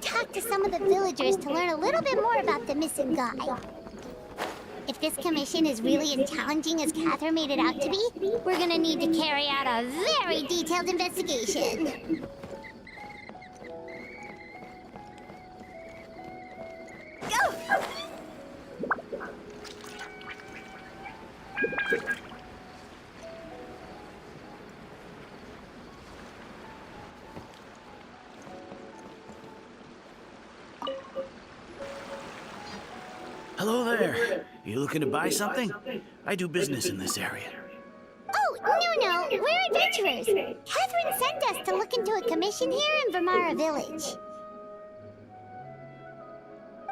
talk to some of the villagers to learn a little bit more about the missing guy. If this commission is really as challenging as Catherine made it out to be, we're gonna need to carry out a very detailed investigation. Go! Hello there. You looking to buy something? I do business in this area. Oh, no, we're adventurers. Catherine sent us to look into a commission here in Vermara Village.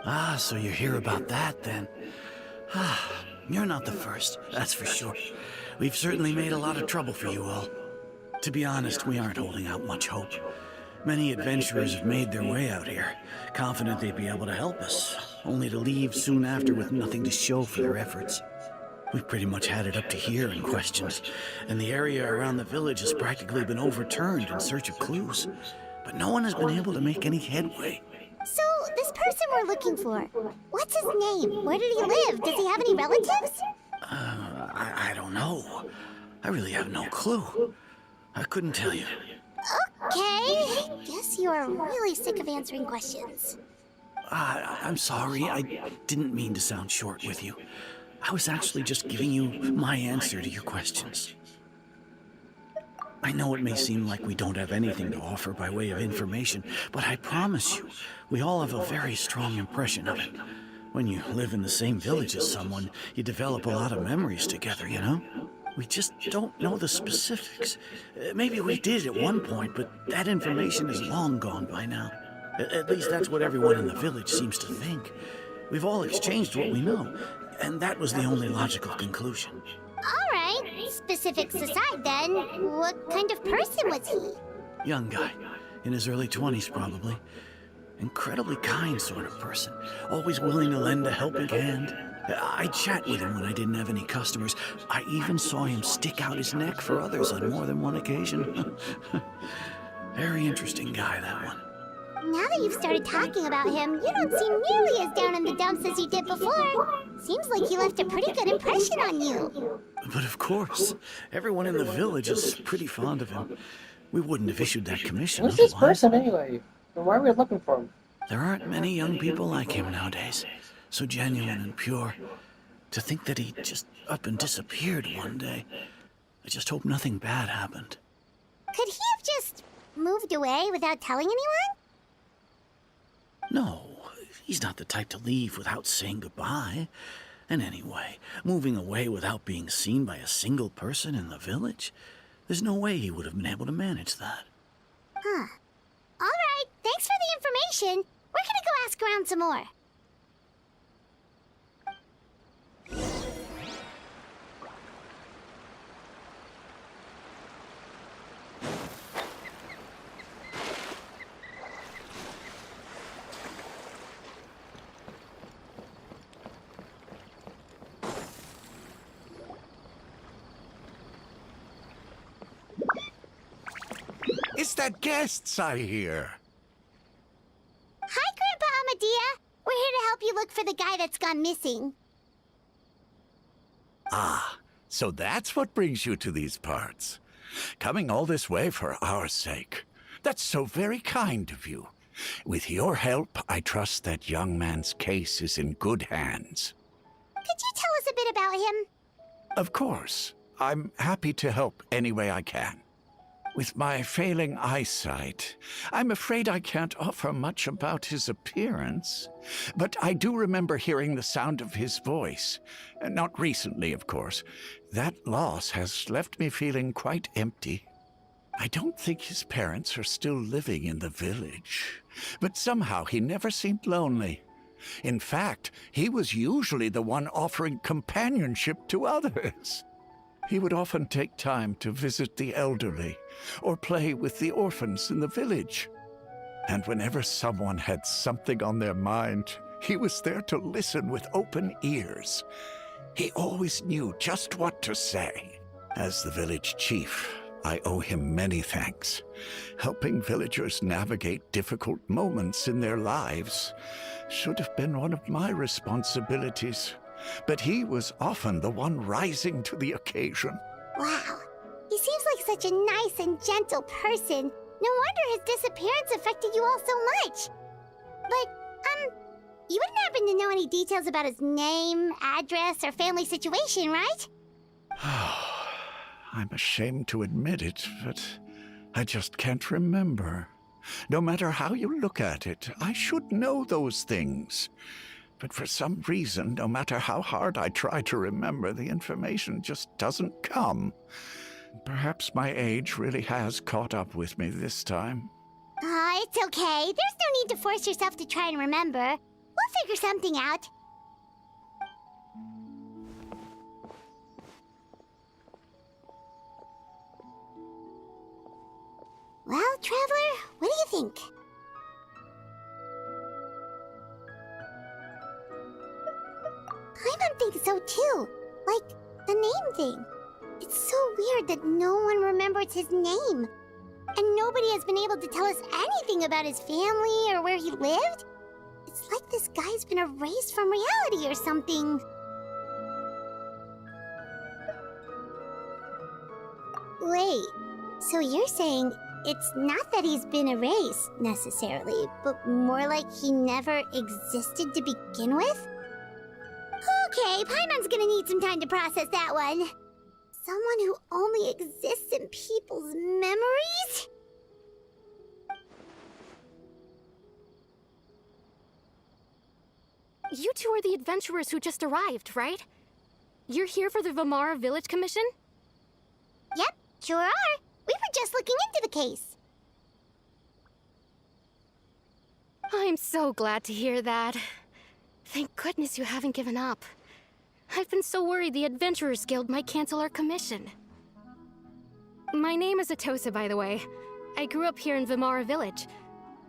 Ah, so you hear about that then? Ah, you're not the first, that's for sure. We've certainly made a lot of trouble for you all. To be honest, we aren't holding out much hope. Many adventurers have made their way out here, confident they'd be able to help us, only to leave soon after with nothing to show for their efforts. We've pretty much had it up to here in questions, and the area around the village has practically been overturned in search of clues. But no one has been able to make any headway. So, this person we're looking for, what's his name? Where did he live? Does he have any relatives? I don't know. I really have no clue. I couldn't tell you. Okay, guess you are really sick of answering questions. I'm sorry, I didn't mean to sound short with you. I was actually just giving you my answer to your questions. I know it may seem like we don't have anything to offer by way of information, but I promise you, we all have a very strong impression of it. When you live in the same village as someone, you develop a lot of memories together, you know? We just don't know the specifics. Maybe we did at one point, but that information is long gone by now. At least that's what everyone in the village seems to think. We've all exchanged what we know, and that was the only logical conclusion. All right, specifics aside then, what kind of person was he? Young guy, in his early 20s probably. Incredibly kind sort of person, always willing to lend a helping hand. I'd chat with him when I didn't have any customers. I even saw him stick out his neck for others on more than one occasion. Very interesting guy, that one. Now that you've started talking about him, you don't seem nearly as down in the dumps as you did before. Seems like he left a pretty good impression on you. But of course, everyone in the village is pretty fond of him. We wouldn't have issued that commission Who's this otherwise. person anyway? Why are we looking for him? There aren't many young people like him nowadays. So genuine and pure. To think that he just up and disappeared one day. I just hope nothing bad happened. Could he have just moved away without telling anyone? No, he's not the type to leave without saying goodbye. And anyway, moving away without being seen by a single person in the village? There's no way he would have been able to manage that. Huh. All right, thanks for the information. We're gonna go ask around some more. It's that guests I hear. Hi, Grandpa Amadea. We're here to help you look for the guy that's gone missing. Ah, so that's what brings you to these parts. Coming all this way for our sake. That's so very kind of you. With your help, I trust that young man's case is in good hands. Could you tell us a bit about him? Of course. I'm happy to help any way I can. With my failing eyesight, I'm afraid I can't offer much about his appearance. But I do remember hearing the sound of his voice. Not recently, of course. That loss has left me feeling quite empty. I don't think his parents are still living in the village. But somehow he never seemed lonely. In fact, he was usually the one offering companionship to others. He would often take time to visit the elderly or play with the orphans in the village. And whenever someone had something on their mind, he was there to listen with open ears. He always knew just what to say. As the village chief, I owe him many thanks. Helping villagers navigate difficult moments in their lives should have been one of my responsibilities. But he was often the one rising to the occasion. Wow. He seems like such a nice and gentle person. No wonder his disappearance affected you all so much. But, you wouldn't happen to know any details about his name, address, or family situation, right? I'm ashamed to admit it, but I just can't remember. No matter how you look at it, I should know those things. But for some reason, no matter how hard I try to remember, the information just doesn't come. Perhaps my age really has caught up with me this time. It's okay. There's no need to force yourself to try and remember. We'll figure something out. Well, Traveler, what do you think? Paimon thinks so too. Like, the name thing. It's so weird that no one remembers his name. And nobody has been able to tell us anything about his family or where he lived. It's like this guy's been erased from reality or something. Wait, so you're saying it's not that he's been erased, necessarily, but more like he never existed to begin with? Okay, Paimon's gonna need some time to process that one. Someone who only exists in people's memories? You two are the adventurers who just arrived, right? You're here for the Vamara Village Commission? Yep, sure are. We were just looking into the case. I'm so glad to hear that. Thank goodness you haven't given up. I've been so worried the Adventurers Guild might cancel our commission. My name is Atosa, by the way. I grew up here in Vamara Village.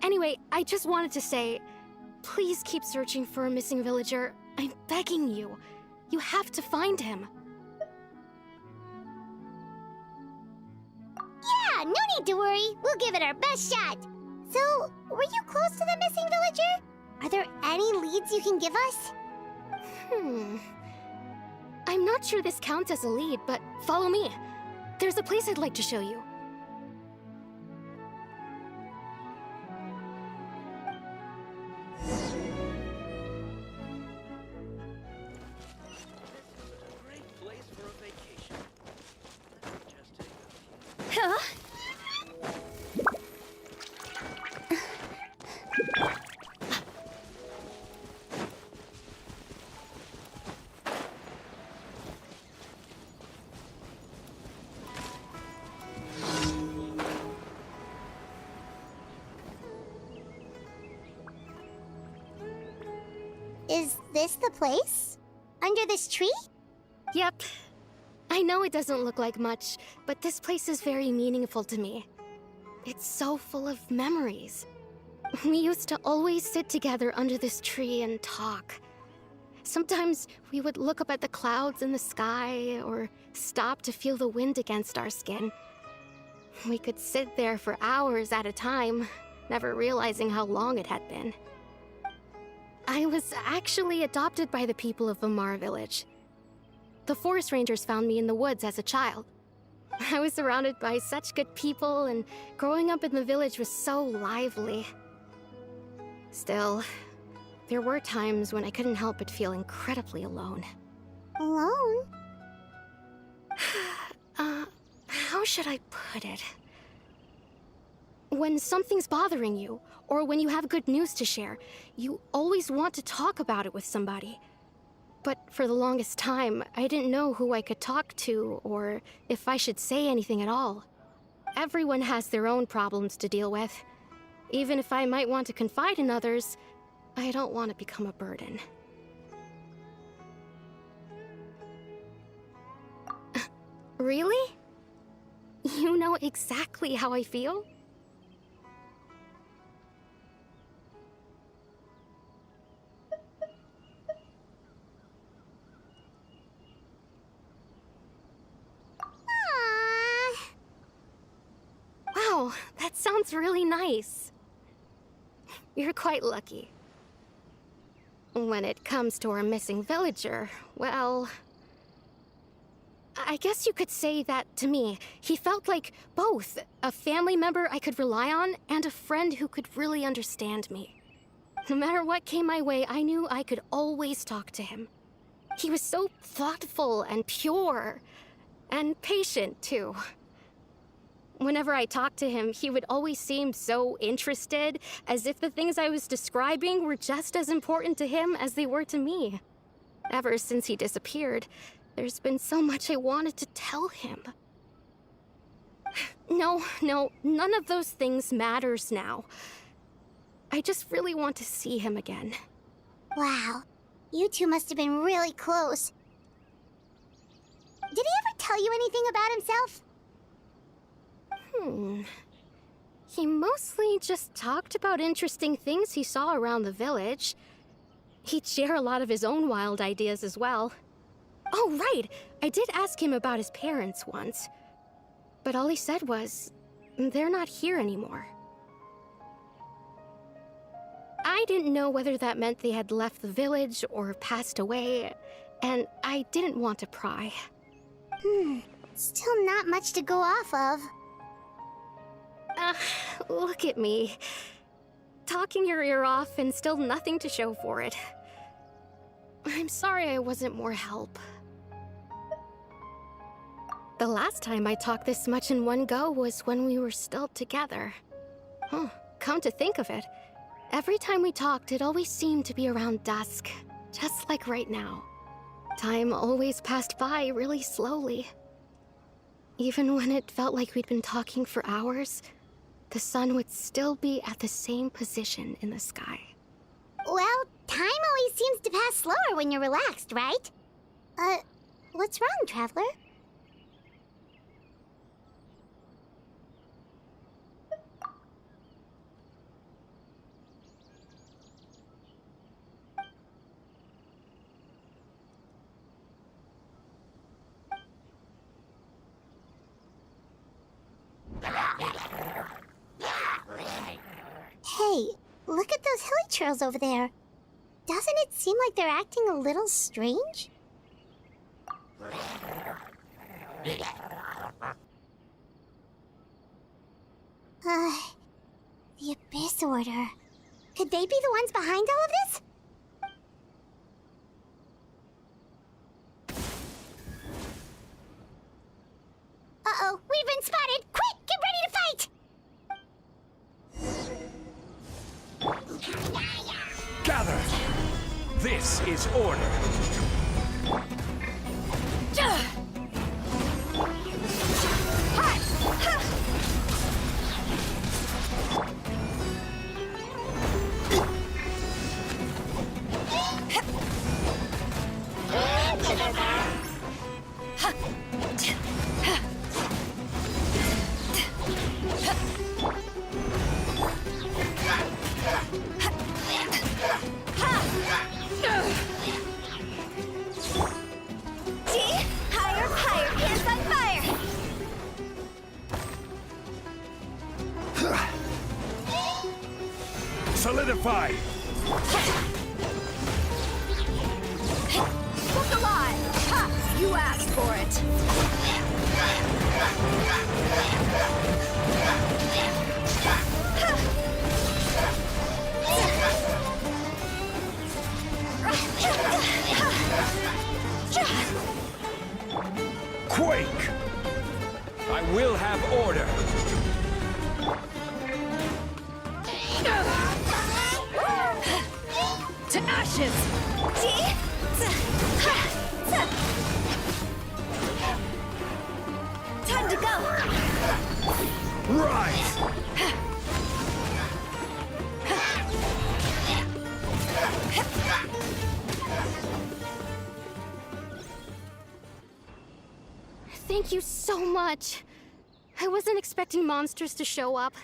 Anyway, I just wanted to say, please keep searching for a missing villager. I'm begging you. You have to find him. Yeah, no need to worry. We'll give it our best shot. So, were you close to the missing villager? Are there any leads you can give us? I'm not sure this counts as a lead, but follow me. There's a place I'd like to show you. Huh? Is this the place? Under this tree? Yep. I know it doesn't look like much, but this place is very meaningful to me. It's so full of memories. We used to always sit together under this tree and talk. Sometimes we would look up at the clouds in the sky, or stop to feel the wind against our skin. We could sit there for hours at a time, never realizing how long it had been. I was actually adopted by the people of Vamara Village. The forest rangers found me in the woods as a child. I was surrounded by such good people, and growing up in the village was so lively. Still, there were times when I couldn't help but feel incredibly alone. Alone? How should I put it? When something's bothering you, or when you have good news to share, you always want to talk about it with somebody. But for the longest time, I didn't know who I could talk to, or if I should say anything at all. Everyone has their own problems to deal with. Even if I might want to confide in others, I don't want to become a burden. Really? You know exactly how I feel? That sounds really nice. You're quite lucky. When it comes to our missing villager, well... I guess you could say that to me. He felt like both a family member I could rely on and a friend who could really understand me. No matter what came my way, I knew I could always talk to him. He was so thoughtful and pure, and patient too. Whenever I talked to him, he would always seem so interested, as if the things I was describing were just as important to him as they were to me. Ever since he disappeared, there's been so much I wanted to tell him. No, none of those things matters now. I just really want to see him again. Wow. You two must have been really close. Did he ever tell you anything about himself? He mostly just talked about interesting things he saw around the village. He'd share a lot of his own wild ideas as well. Oh, right! I did ask him about his parents once. But all he said was, they're not here anymore. I didn't know whether that meant they had left the village or passed away, and I didn't want to pry. Still not much to go off of. Look at me. Talking your ear off and still nothing to show for it. I'm sorry I wasn't more help. The last time I talked this much in one go was when we were still together. Come to think of it, every time we talked, it always seemed to be around dusk, just like right now. Time always passed by really slowly. Even when it felt like we'd been talking for hours, the sun would still be at the same position in the sky. Well, time always seems to pass slower when you're relaxed, right? What's wrong, Traveler? Hey, look at those hilly trails over there. Doesn't it seem like they're acting a little strange? The Abyss Order. Could they be the ones behind all of this? Uh-oh, we've been spotted! Quick, get ready to fight! Gather! This is order. Solidify! Look alive! Ha! You asked for it! Quake! I will have order! To ashes! Time to go! Rise! Thank you so much. I wasn't expecting monsters to show up.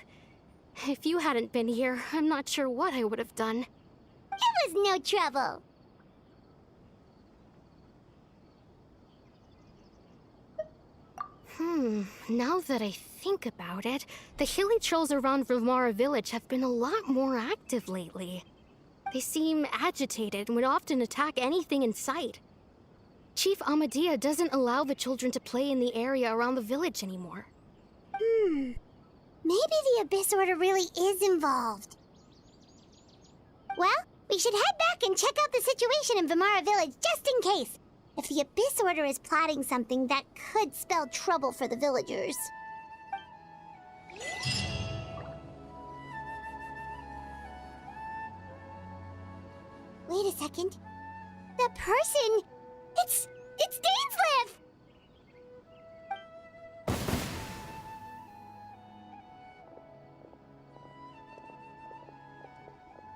If you hadn't been here, I'm not sure what I would have done. It was no trouble. Now that I think about it, the hilly trolls around Vimara village have been a lot more active lately. They seem agitated and would often attack anything in sight. Chief Amadea doesn't allow the children to play in the area around the village anymore. Maybe the Abyss Order really is involved. Well, we should head back and check out the situation in Vimara village just in case. If the Abyss Order is plotting something that could spell trouble for the villagers. Wait a second. That person... It's Dainsleif!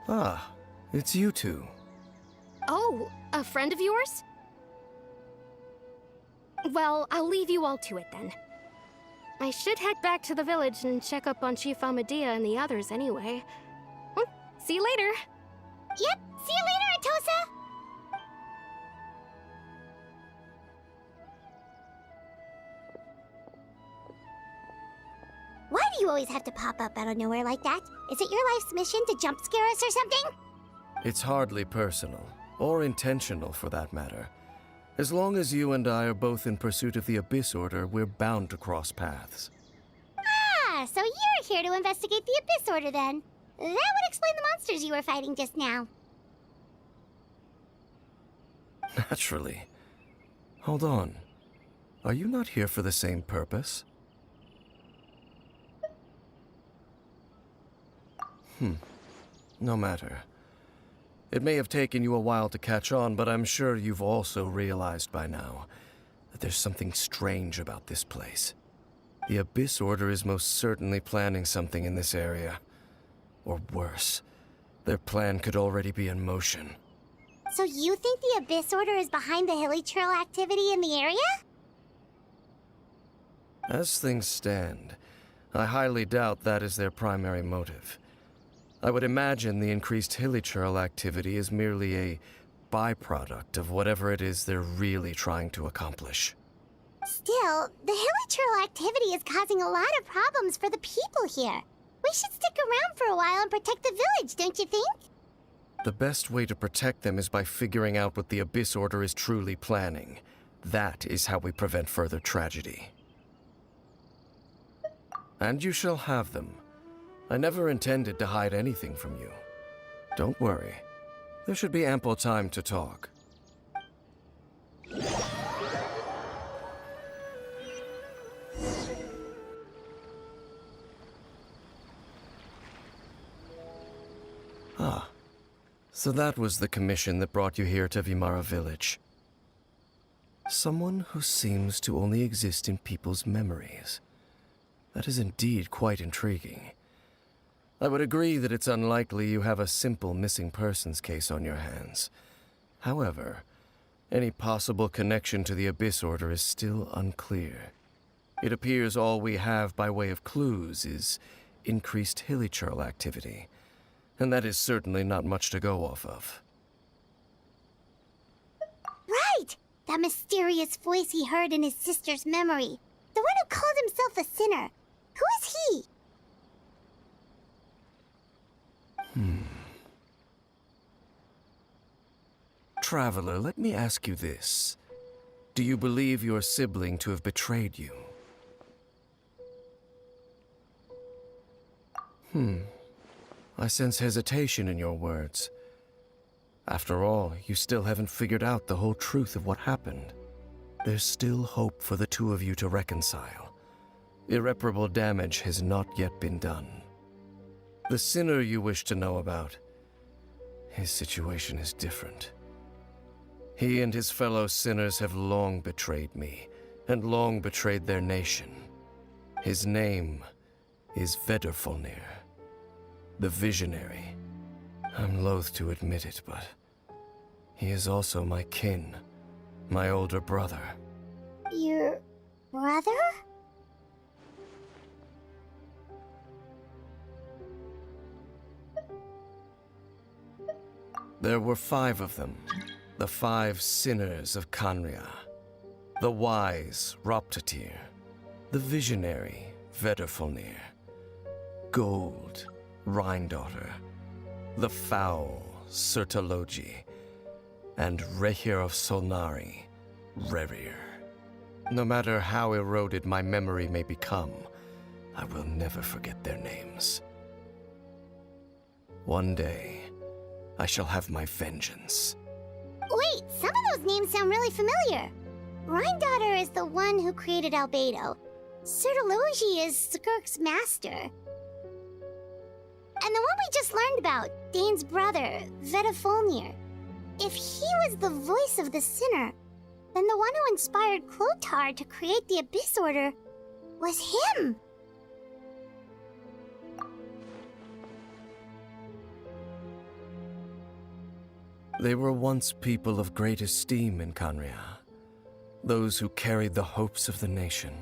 Ah, it's you two. Oh, a friend of yours? Well, I'll leave you all to it then. I should head back to the village and check up on Chief Amadea and the others anyway. Well, see you later. Yep, see you later, Atosa! Why do you always have to pop up out of nowhere like that? Is it your life's mission to jump scare us or something? It's hardly personal, or intentional for that matter. As long as you and I are both in pursuit of the Abyss Order, we're bound to cross paths. Ah, so you're here to investigate the Abyss Order then. That would explain the monsters you were fighting just now. Naturally. Hold on. Are you not here for the same purpose? No matter. It may have taken you a while to catch on, but I'm sure you've also realized by now that there's something strange about this place. The Abyss Order is most certainly planning something in this area. Or worse, their plan could already be in motion. So you think the Abyss Order is behind the hilly trail activity in the area? As things stand, I highly doubt that is their primary motive. I would imagine the increased hilly trail activity is merely a byproduct of whatever it is they're really trying to accomplish. Still, the hilly trail activity is causing a lot of problems for the people here. We should stick around for a while and protect the village, don't you think? The best way to protect them is by figuring out what the Abyss Order is truly planning. That is how we prevent further tragedy. And you shall have them. I never intended to hide anything from you. Don't worry. There should be ample time to talk. Ah. So that was the commission that brought you here to Vimara village. Someone who seems to only exist in people's memories. That is indeed quite intriguing. I would agree that it's unlikely you have a simple missing persons case on your hands. However, any possible connection to the Abyss Order is still unclear. It appears all we have by way of clues is increased hilly trail activity, and that is certainly not much to go off of. Right! That mysterious voice he heard in his sister's memory. The one who called himself a sinner. Who is he? Traveler, let me ask you this. Do you believe your sibling to have betrayed you? I sense hesitation in your words. After all, you still haven't figured out the whole truth of what happened. There's still hope for the two of you to reconcile. Irreparable damage has not yet been done. The sinner you wish to know about, his situation is different. He and his fellow sinners have long betrayed me, and long betrayed their nation. His name is Vedderfolnir, the Visionary. I'm loath to admit it, but he is also my kin, my older brother. Your brother? There were 5 of them, the 5 sinners of Kanria. The wise Roptatir, the visionary Vedderfolnir, Gold, Rhindaughter, the foul Sertologi, and Rehir of Solnari, Rerir. No matter how eroded my memory may become, I will never forget their names. One day, I shall have my vengeance. Wait, some of those names sound really familiar. Rhindaughter is the one who created Albedo. Sertologi is Skirk's master. And the one we just learned about, Dane's brother, Vedderfolnir. If he was the voice of the sinner, then the one who inspired Clothar to create the Abyss Order was him. They were once people of great esteem in Khaenri'ah, those who carried the hopes of the nation.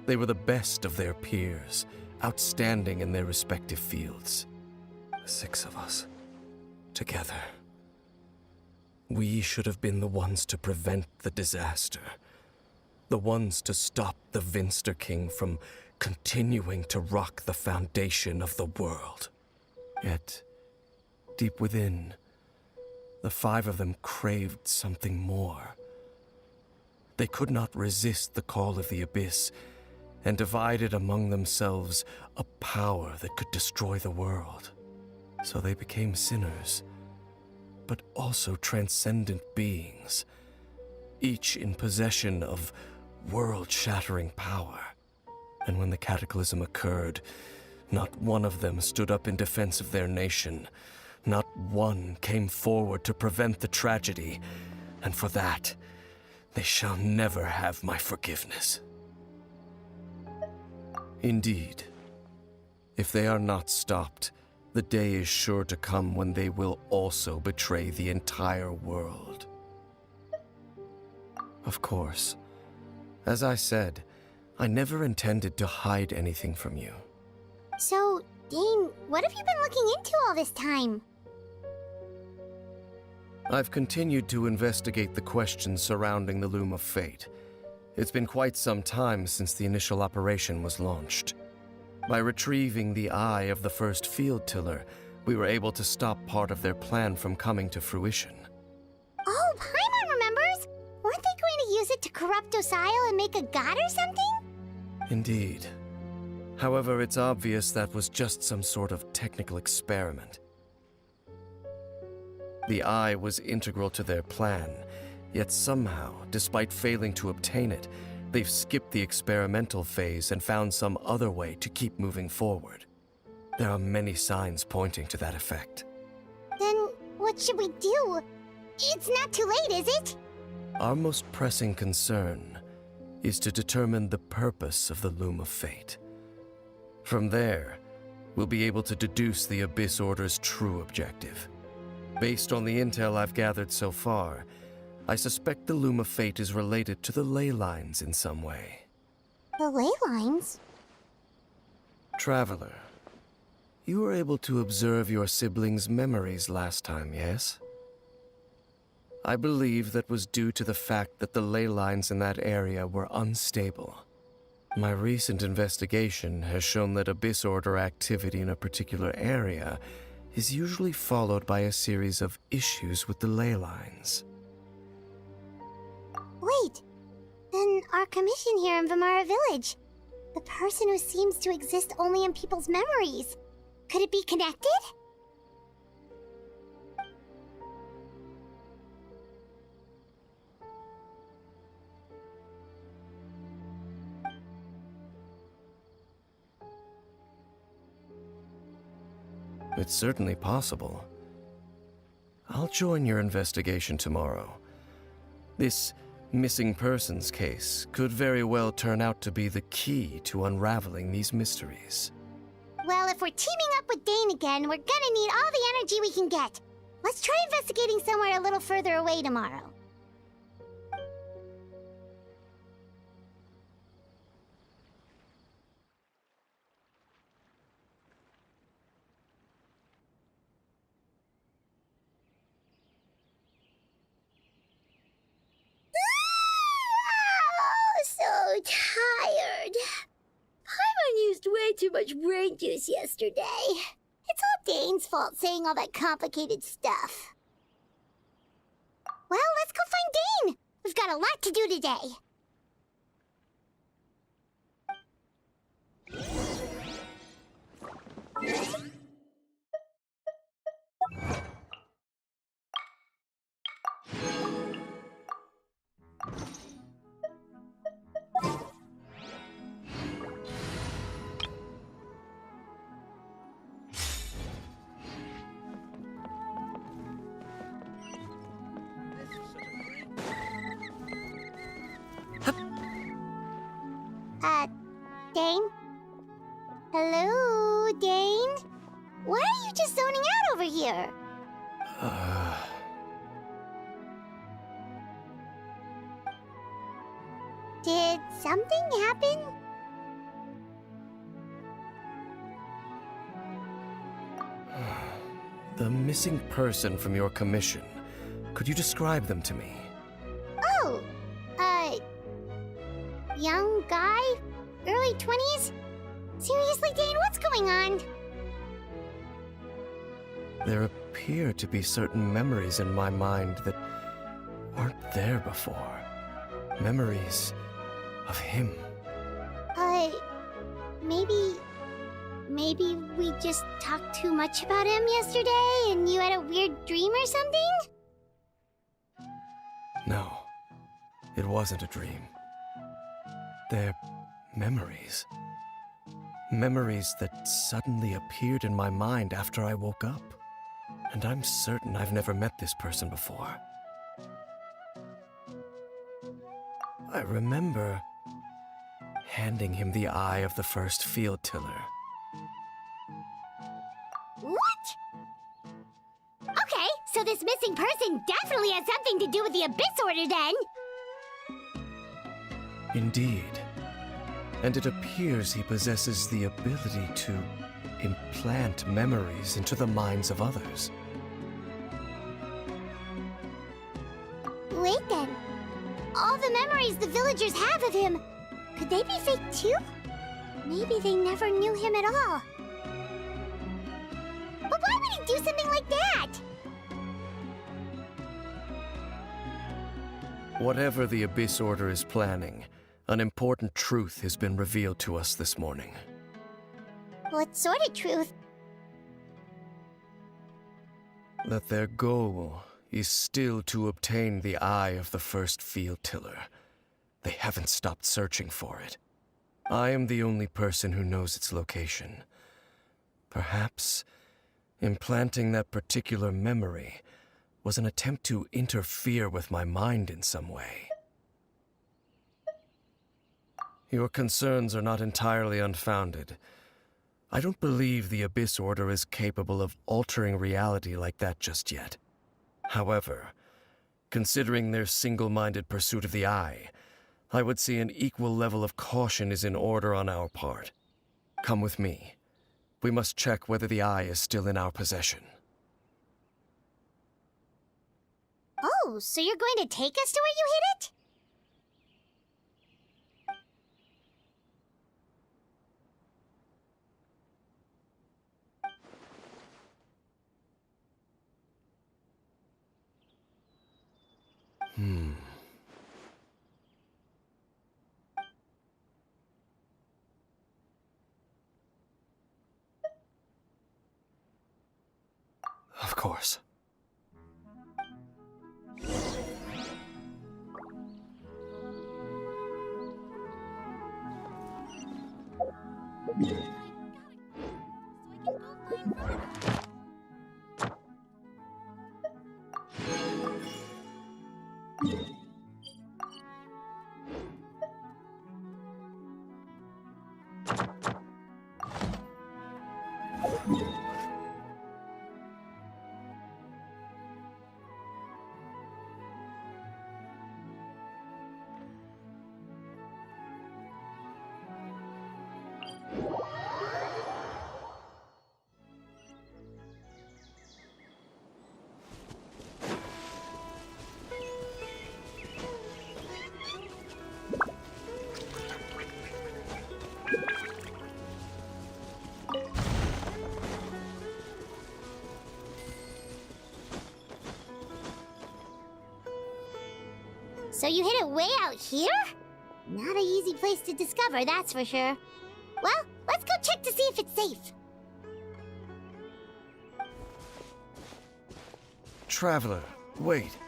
They were the best of their peers, outstanding in their respective fields. The 6 of us, together. We should have been the ones to prevent the disaster. The ones to stop the Vinster King from continuing to rock the foundation of the world. Yet, deep within, the 5 of them craved something more. They could not resist the call of the Abyss, and divided among themselves a power that could destroy the world. So they became sinners, but also transcendent beings, each in possession of world-shattering power. And when the cataclysm occurred, not one of them stood up in defense of their nation. Not one came forward to prevent the tragedy, and for that, they shall never have my forgiveness. Indeed, if they are not stopped, the day is sure to come when they will also betray the entire world. Of course, as I said, I never intended to hide anything from you. So, Dane, what have you been looking into all this time? I've continued to investigate the questions surrounding the Loom of Fate. It's been quite some time since the initial operation was launched. By retrieving the eye of the first field tiller, we were able to stop part of their plan from coming to fruition. Oh, Paimon remembers! Weren't they going to use it to corrupt Docile and make a god or something? Indeed. However, it's obvious that was just some sort of technical experiment. The eye was integral to their plan, yet somehow, despite failing to obtain it, they've skipped the experimental phase and found some other way to keep moving forward. There are many signs pointing to that effect. Then, what should we do? It's not too late, is it? Our most pressing concern is to determine the purpose of the Loom of Fate. From there, we'll be able to deduce the Abyss Order's true objective. Based on the intel I've gathered so far, I suspect the Loom of Fate is related to the ley lines in some way. The ley lines? Traveler, you were able to observe your siblings' memories last time, yes? I believe that was due to the fact that the ley lines in that area were unstable. My recent investigation has shown that Abyss Order activity in a particular area is usually followed by a series of issues with the ley lines. Wait, then our commission here in Vimara Village, the person who seems to exist only in people's memories, could it be connected? It's certainly possible. I'll join your investigation tomorrow. This missing persons case could very well turn out to be the key to unraveling these mysteries. Well, if we're teaming up with Dane again, we're gonna need all the energy we can get. Let's try investigating somewhere a little further away tomorrow. Oh, so tired. too much brain juice yesterday. It's all Dane's fault saying all that complicated stuff. Well, let's go find Dane! We've got a lot to do today. Dane? Hello, Dane? Why are you just zoning out over here? Did something happen? The missing person from your commission. Could you describe them to me? Oh, young guy? Early 20s? Seriously, Dane, what's going on? There appear to be certain memories in my mind that weren't there before. Memories of him. Maybe we just talked too much about him yesterday and you had a weird dream or something? No, it wasn't a dream. They're memories. Memories that suddenly appeared in my mind after I woke up. And I'm certain I've never met this person before. I remember handing him the eye of the first field tiller. What? Okay, so this missing person definitely has something to do with the Abyss Order then. Indeed. And it appears he possesses the ability to implant memories into the minds of others. Wait then. All the memories the villagers have of him, could they be fake too? Maybe they never knew him at all. But why would he do something like that? Whatever the Abyss Order is planning, an important truth has been revealed to us this morning. What sort of truth? That their goal is still to obtain the eye of the first field tiller. They haven't stopped searching for it. I am the only person who knows its location. Perhaps implanting that particular memory was an attempt to interfere with my mind in some way. Your concerns are not entirely unfounded. I don't believe the Abyss Order is capable of altering reality like that just yet. However, considering their single-minded pursuit of the Eye, I would say an equal level of caution is in order on our part. Come with me. We must check whether the Eye is still in our possession. Oh, so you're going to take us to where you hid it? Of course. So you hid it way out here? Not an easy place to discover, that's for sure. Well, let's go check to see if it's safe. Traveler, wait.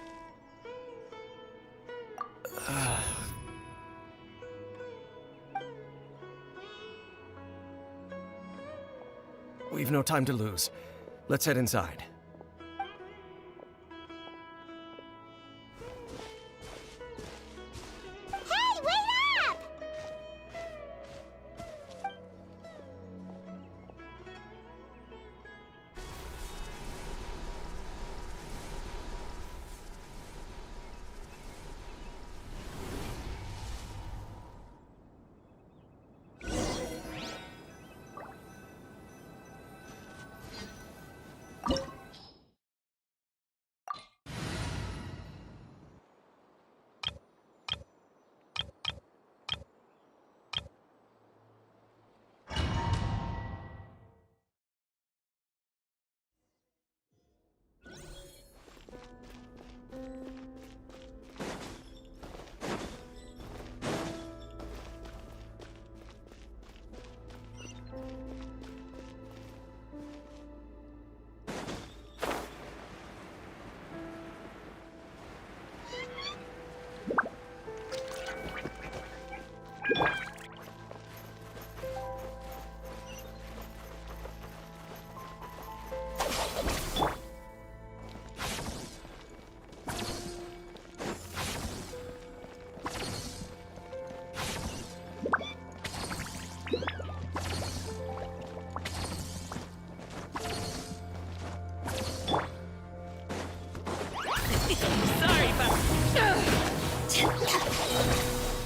We've no time to lose. Let's head inside. Hey, wait up!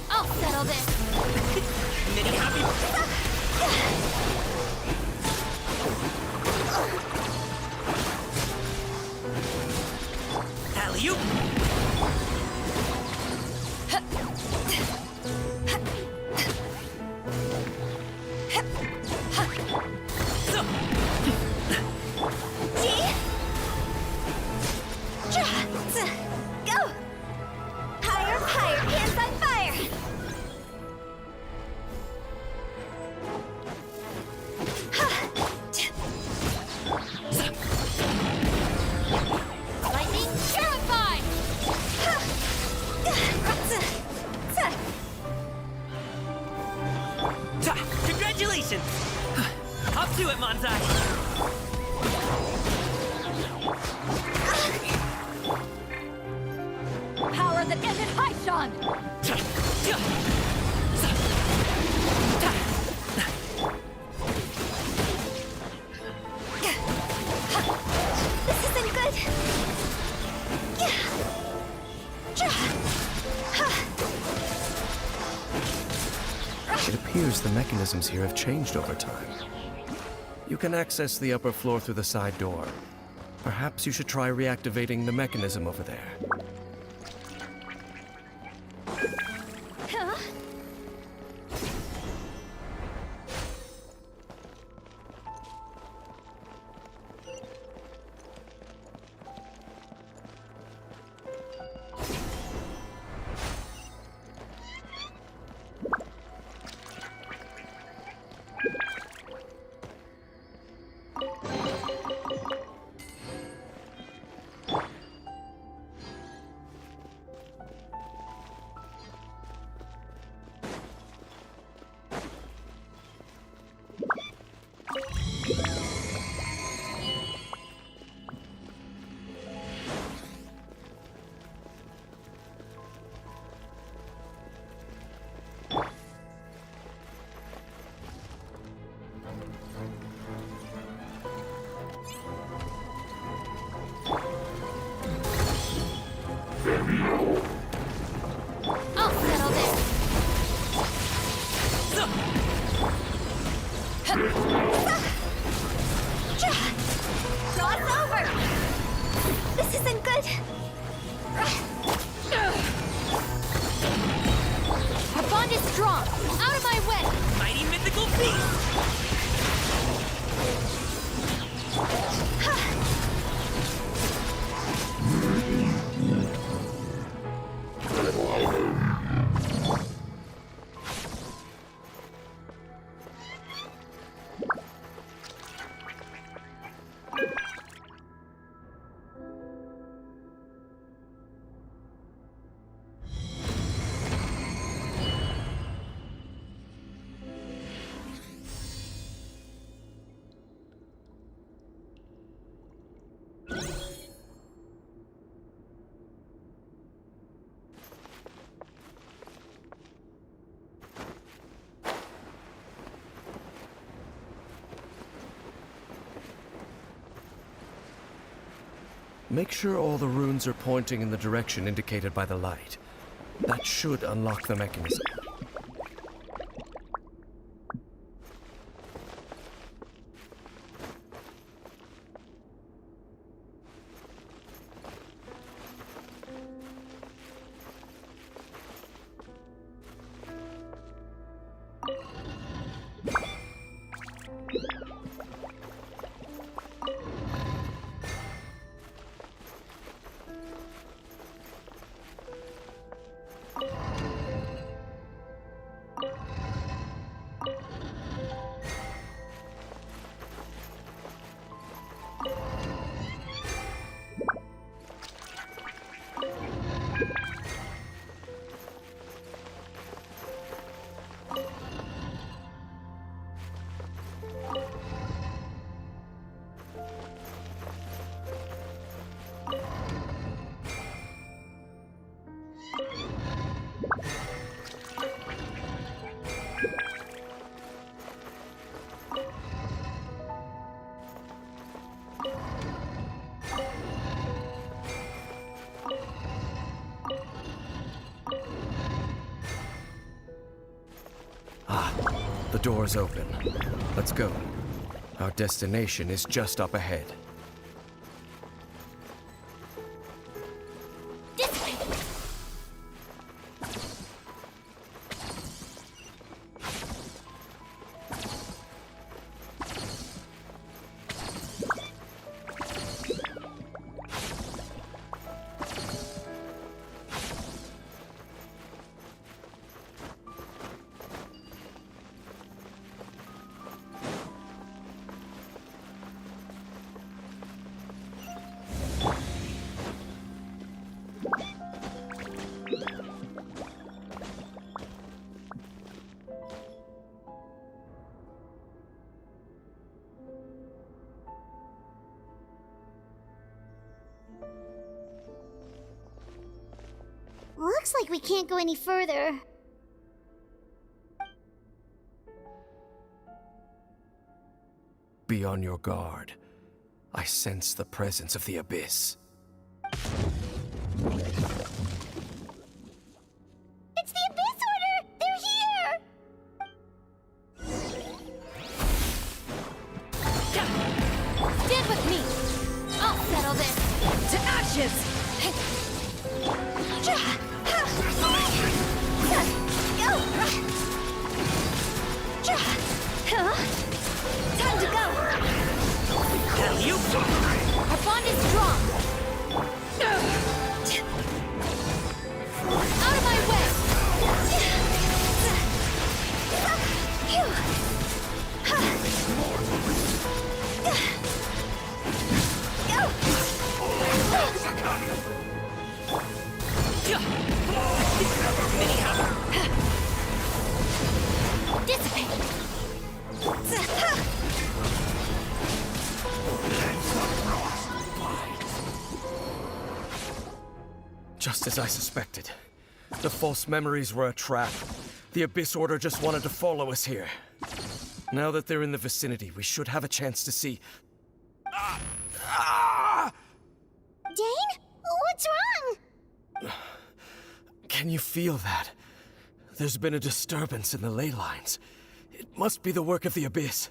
I'll settle this. Alley-oop! Go! Higher, higher, hands on fire! Lightning terrified! Congratulations! Up to it, Manzai! Power the Desert Archon! This isn't good! It appears the mechanisms here have changed over time. You can access the upper floor through the side door. Perhaps you should try reactivating the mechanism over there. Huh? I'll settle this. Cross over! This isn't good! Our bond is strong. Out of my way. Mighty mythical beast! Make sure all the runes are pointing in the direction indicated by the light. That should unlock the mechanism. The door's open. Let's go. Our destination is just up ahead. Looks like we can't go any further. Be on your guard. I sense the presence of the Abyss. It's the Abyss Order! They're here! Stand with me! I'll settle this! To ashes! Time to go! Hell, you! Our bond is strong! Out of my way! Dissipate! Just as I suspected. The false memories were a trap. The Abyss Order just wanted to follow us here. Now that they're in the vicinity, we should have a chance to see... Dane? What's wrong? Can you feel that? There's been a disturbance in the ley lines. It must be the work of the Abyss.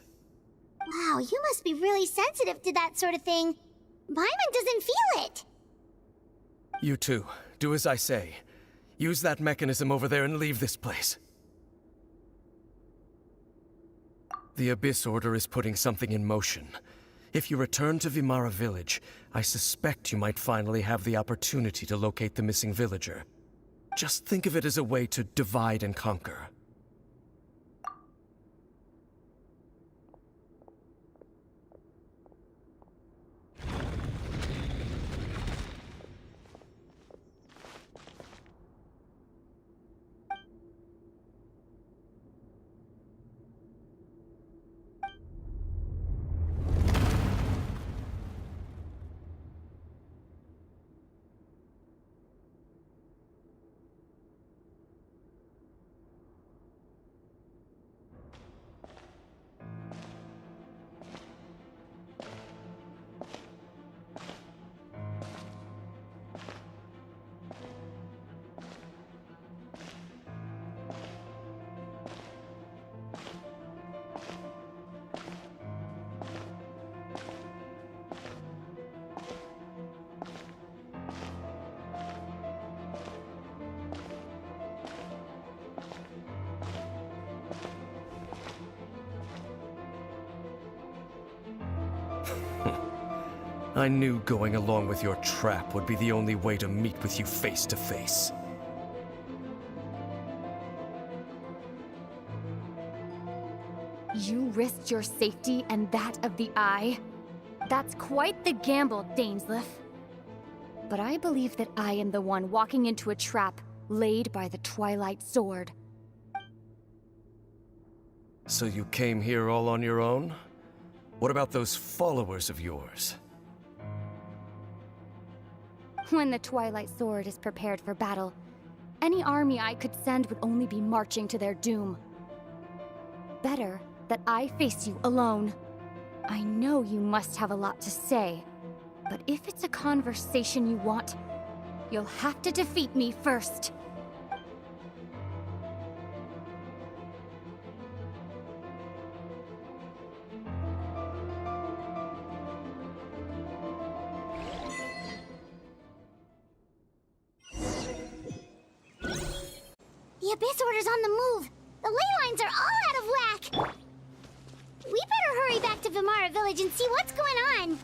Wow, you must be really sensitive to that sort of thing. Paimon doesn't feel it. You too. Do as I say. Use that mechanism over there and leave this place. The Abyss Order is putting something in motion. If you return to Vimara Village, I suspect you might finally have the opportunity to locate the missing villager. Just think of it as a way to divide and conquer. I knew going along with your trap would be the only way to meet with you face to face. You risked your safety and that of the Eye? That's quite the gamble, Dainsleif. But I believe that I am the one walking into a trap laid by the Twilight Sword. So you came here all on your own? What about those followers of yours? When the Twilight Sword is prepared for battle, any army I could send would only be marching to their doom. Better that I face you alone. I know you must have a lot to say, but if it's a conversation you want, you'll have to defeat me first. The Abyss Order's on the move. The ley lines are all out of whack. We better hurry back to Vimara Village and see what's going on.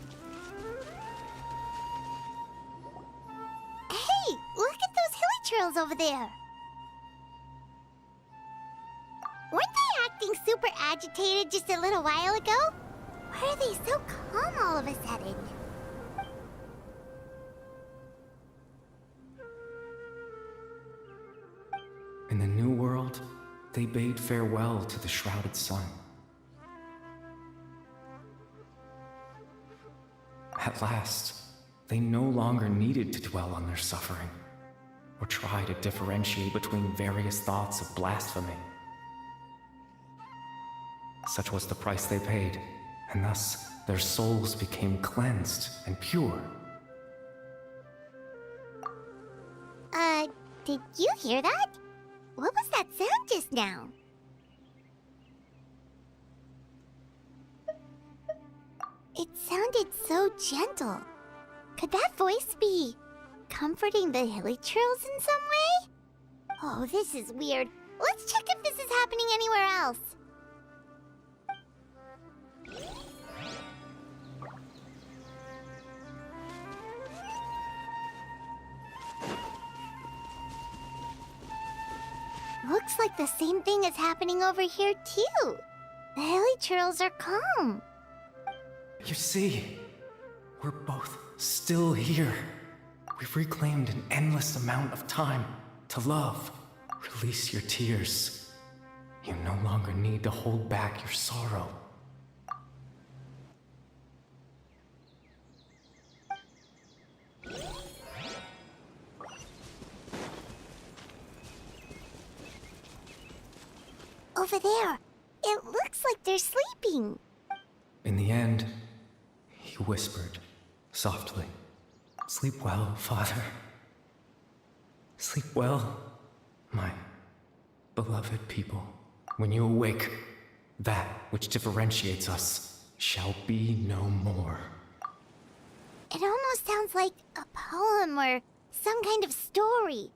Hey, look at those hilly trails over there. Weren't they acting super agitated just a little while ago? Why are they so calm all of a sudden? In the New World, they bade farewell to the shrouded sun. At last, they no longer needed to dwell on their suffering, or try to differentiate between various thoughts of blasphemy. Such was the price they paid, and thus their souls became cleansed and pure. Did you hear that? What was that sound just now? It sounded so gentle. Could that voice be comforting the hilly trails in some way? Oh, this is weird. Let's check if this is happening anywhere else. Looks like the same thing is happening over here too. The hilly trails are calm. You see, we're both still here. We've reclaimed an endless amount of time to love. Release your tears. You no longer need to hold back your sorrow. Over there. It looks like they're sleeping. In the end, he whispered softly, "Sleep well, Father. Sleep well, my beloved people. When you awake, that which differentiates us shall be no more." It almost sounds like a poem or some kind of story.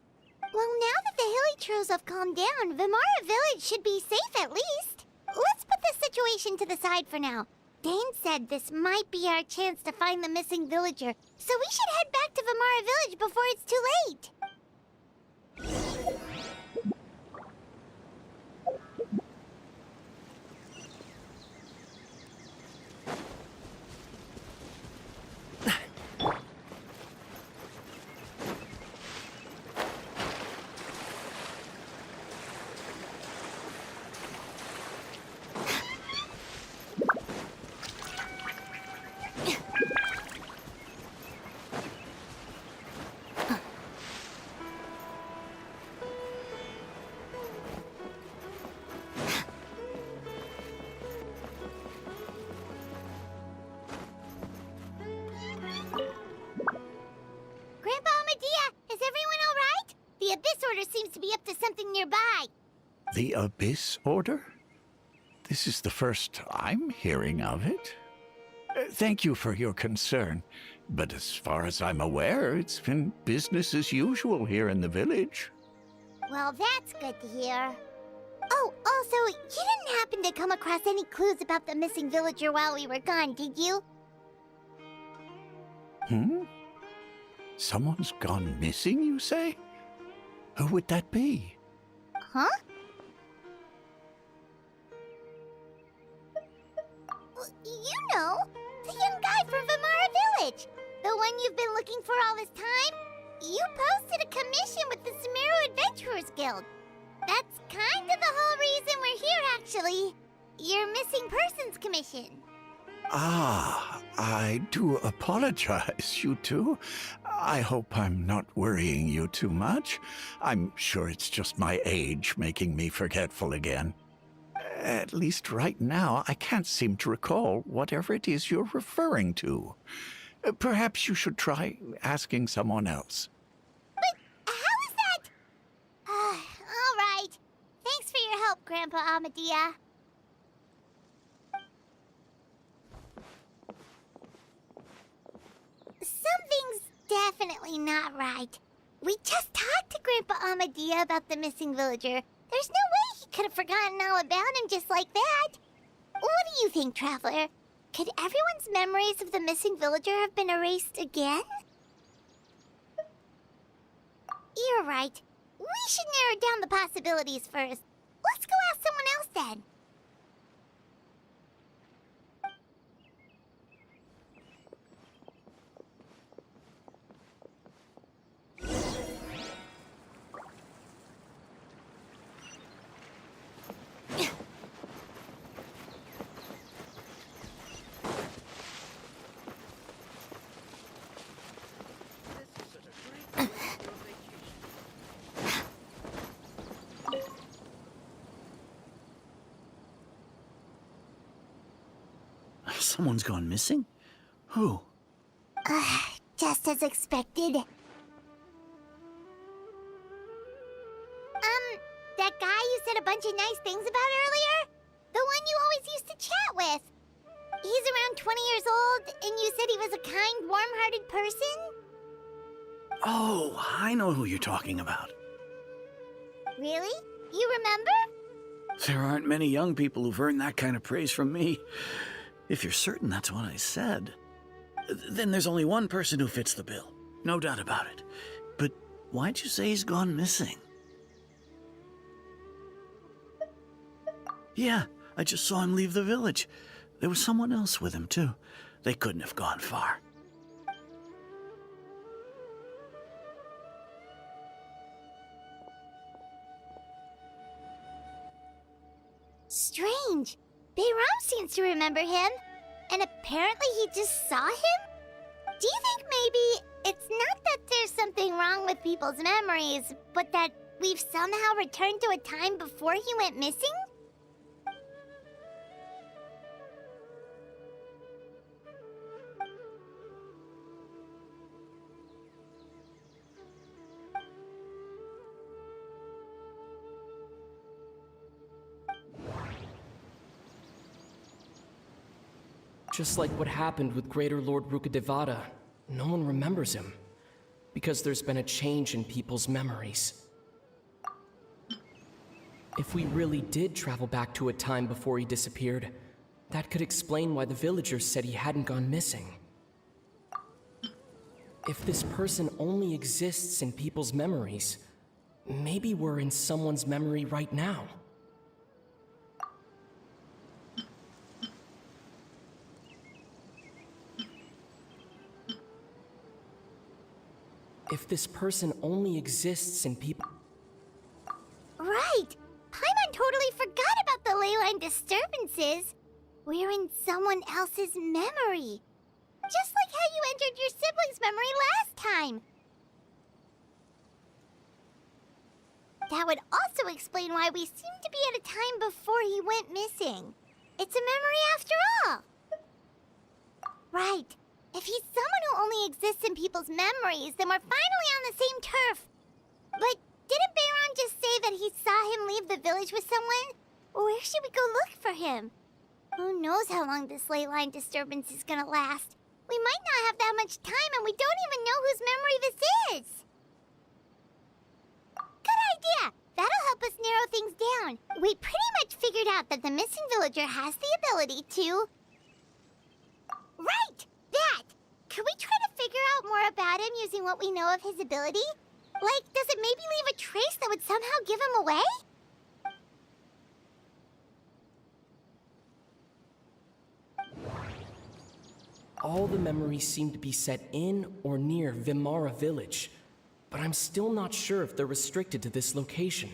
Well, now that the hilly trails have calmed down, Vimara Village should be safe at least. Let's put this situation to the side for now. Dane said this might be our chance to find the missing villager, so we should head back to Vimara Village before it's too late. The Abyss Order seems to be up to something nearby. The Abyss Order? This is the first I'm hearing of it. Thank you for your concern, but as far as I'm aware, it's been business as usual here in the village. Well, that's good to hear. Oh, also, you didn't happen to come across any clues about the missing villager while we were gone, did you? Someone's gone missing, you say? Who would that be? Huh? Well, you know, the young guy from Vamara Village. The one you've been looking for all this time. You posted a commission with the Sumeru Adventurers Guild. That's kind of the whole reason we're here, actually. Your missing persons commission. Ah, I do apologize, you two. I hope I'm not worrying you too much. I'm sure it's just my age making me forgetful again. At least right now, I can't seem to recall whatever it is you're referring to. Perhaps you should try asking someone else. But how is that? All right. Thanks for your help, Grandpa Amadia. Something's definitely not right. We just talked to Grandpa Amadia about the missing villager. There's no way he could have forgotten all about him just like that. What do you think, Traveler? Could everyone's memories of the missing villager have been erased again? You're right. We should narrow down the possibilities first. Let's go ask someone else then. Someone's gone missing? Who? Just as expected. That guy you said a bunch of nice things about earlier? The one you always used to chat with. He's around 20 years old, and you said he was a kind, warm-hearted person? Oh, I know who you're talking about. Really? You remember? There aren't many young people who've earned that kind of praise from me. If you're certain that's what I said, then there's only one person who fits the bill. No doubt about it. But why'd you say he's gone missing? Yeah, I just saw him leave the village. There was someone else with him, too. They couldn't have gone far. Strange. Bayram seems to remember him. And apparently he just saw him? Do you think maybe it's not that there's something wrong with people's memories, but that we've somehow returned to a time before he went missing? Just like what happened with Greater Lord Rukadevada, no one remembers him. Because there's been a change in people's memories. If we really did travel back to a time before he disappeared, that could explain why the villagers said he hadn't gone missing. If this person only exists in people's memories, maybe we're in someone's memory right now. If this person only exists in people... Right! Paimon totally forgot about the leyline disturbances. We're in someone else's memory. Just like how you entered your sibling's memory last time. That would also explain why we seem to be at a time before he went missing. It's a memory after all. Right. If he's someone who only exists in people's memories, then we're finally on the same turf. But didn't Bayron just say that he saw him leave the village with someone? Where should we go look for him? Who knows how long this ley line disturbance is gonna last? We might not have that much time, and we don't even know whose memory this is. Good idea! That'll help us narrow things down. We pretty much figured out that the missing villager has the ability to... Right! That! Could we try to figure figure out more about him using what we know of his ability? Like, does it maybe leave a trace that would somehow give him away? All the memories seem to be set in or near Vimara village, but I'm still not sure if they're restricted to this location.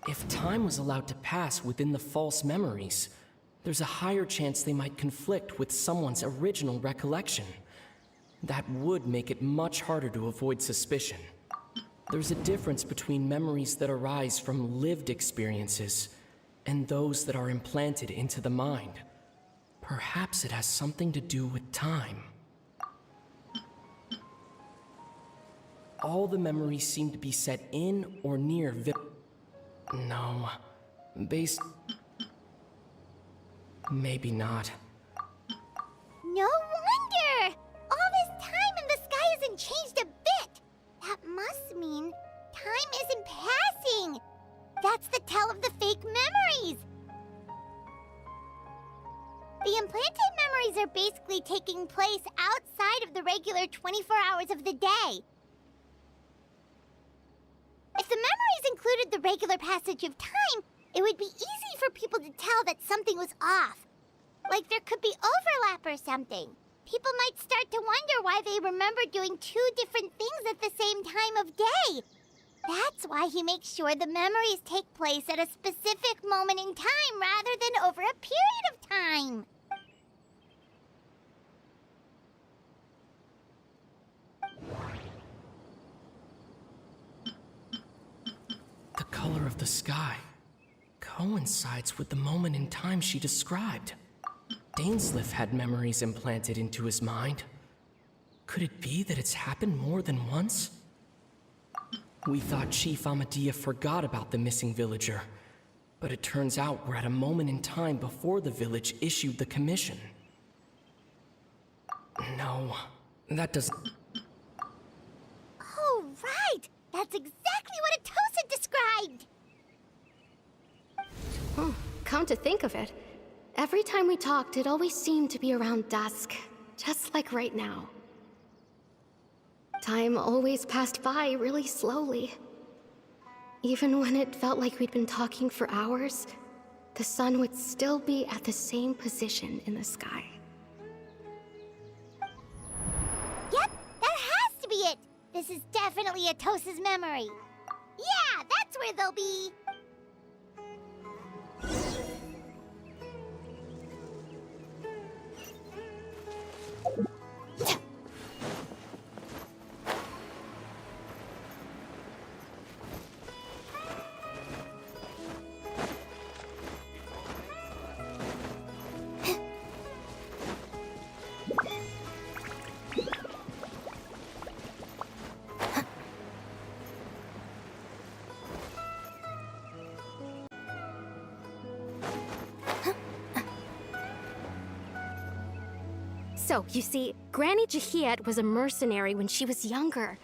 If time was allowed to pass within the false memories, there's a higher chance they might conflict with someone's original recollection. That would make it much harder to avoid suspicion. There's a difference between memories that arise from lived experiences and those that are implanted into the mind. Perhaps it has something to do with time. All the memories seem to be set in or near No. Based... Maybe not. No wonder! All this time and the sky hasn't changed a bit! That must mean time isn't passing! That's the tell of the fake memories! The implanted memories are basically taking place outside of the regular 24 hours of the day. If the memories included the regular passage of time, it would be easy for people to tell that something was off. Like there could be overlap or something. People might start to wonder why they remember doing two different things at the same time of day. That's why he makes sure the memories take place at a specific moment in time rather than over a period of time. The color of the sky coincides with the moment in time she described. Dainsleif had memories implanted into his mind. Could it be that it's happened more than once? We thought Chief Amadea forgot about the missing villager, but it turns out we're at a moment in time before the village issued the commission. No, that doesn't... Oh, right! That's exactly what Atosa described! Come to think of it, every time we talked, it always seemed to be around dusk, just like right now. Time always passed by really slowly. Even when it felt like we'd been talking for hours, the sun would still be at the same position in the sky. Yep, that has to be it! This is definitely Atosa's memory. Yeah, that's where they'll be! So, you see, Granny Jahiet was a mercenary when she was younger.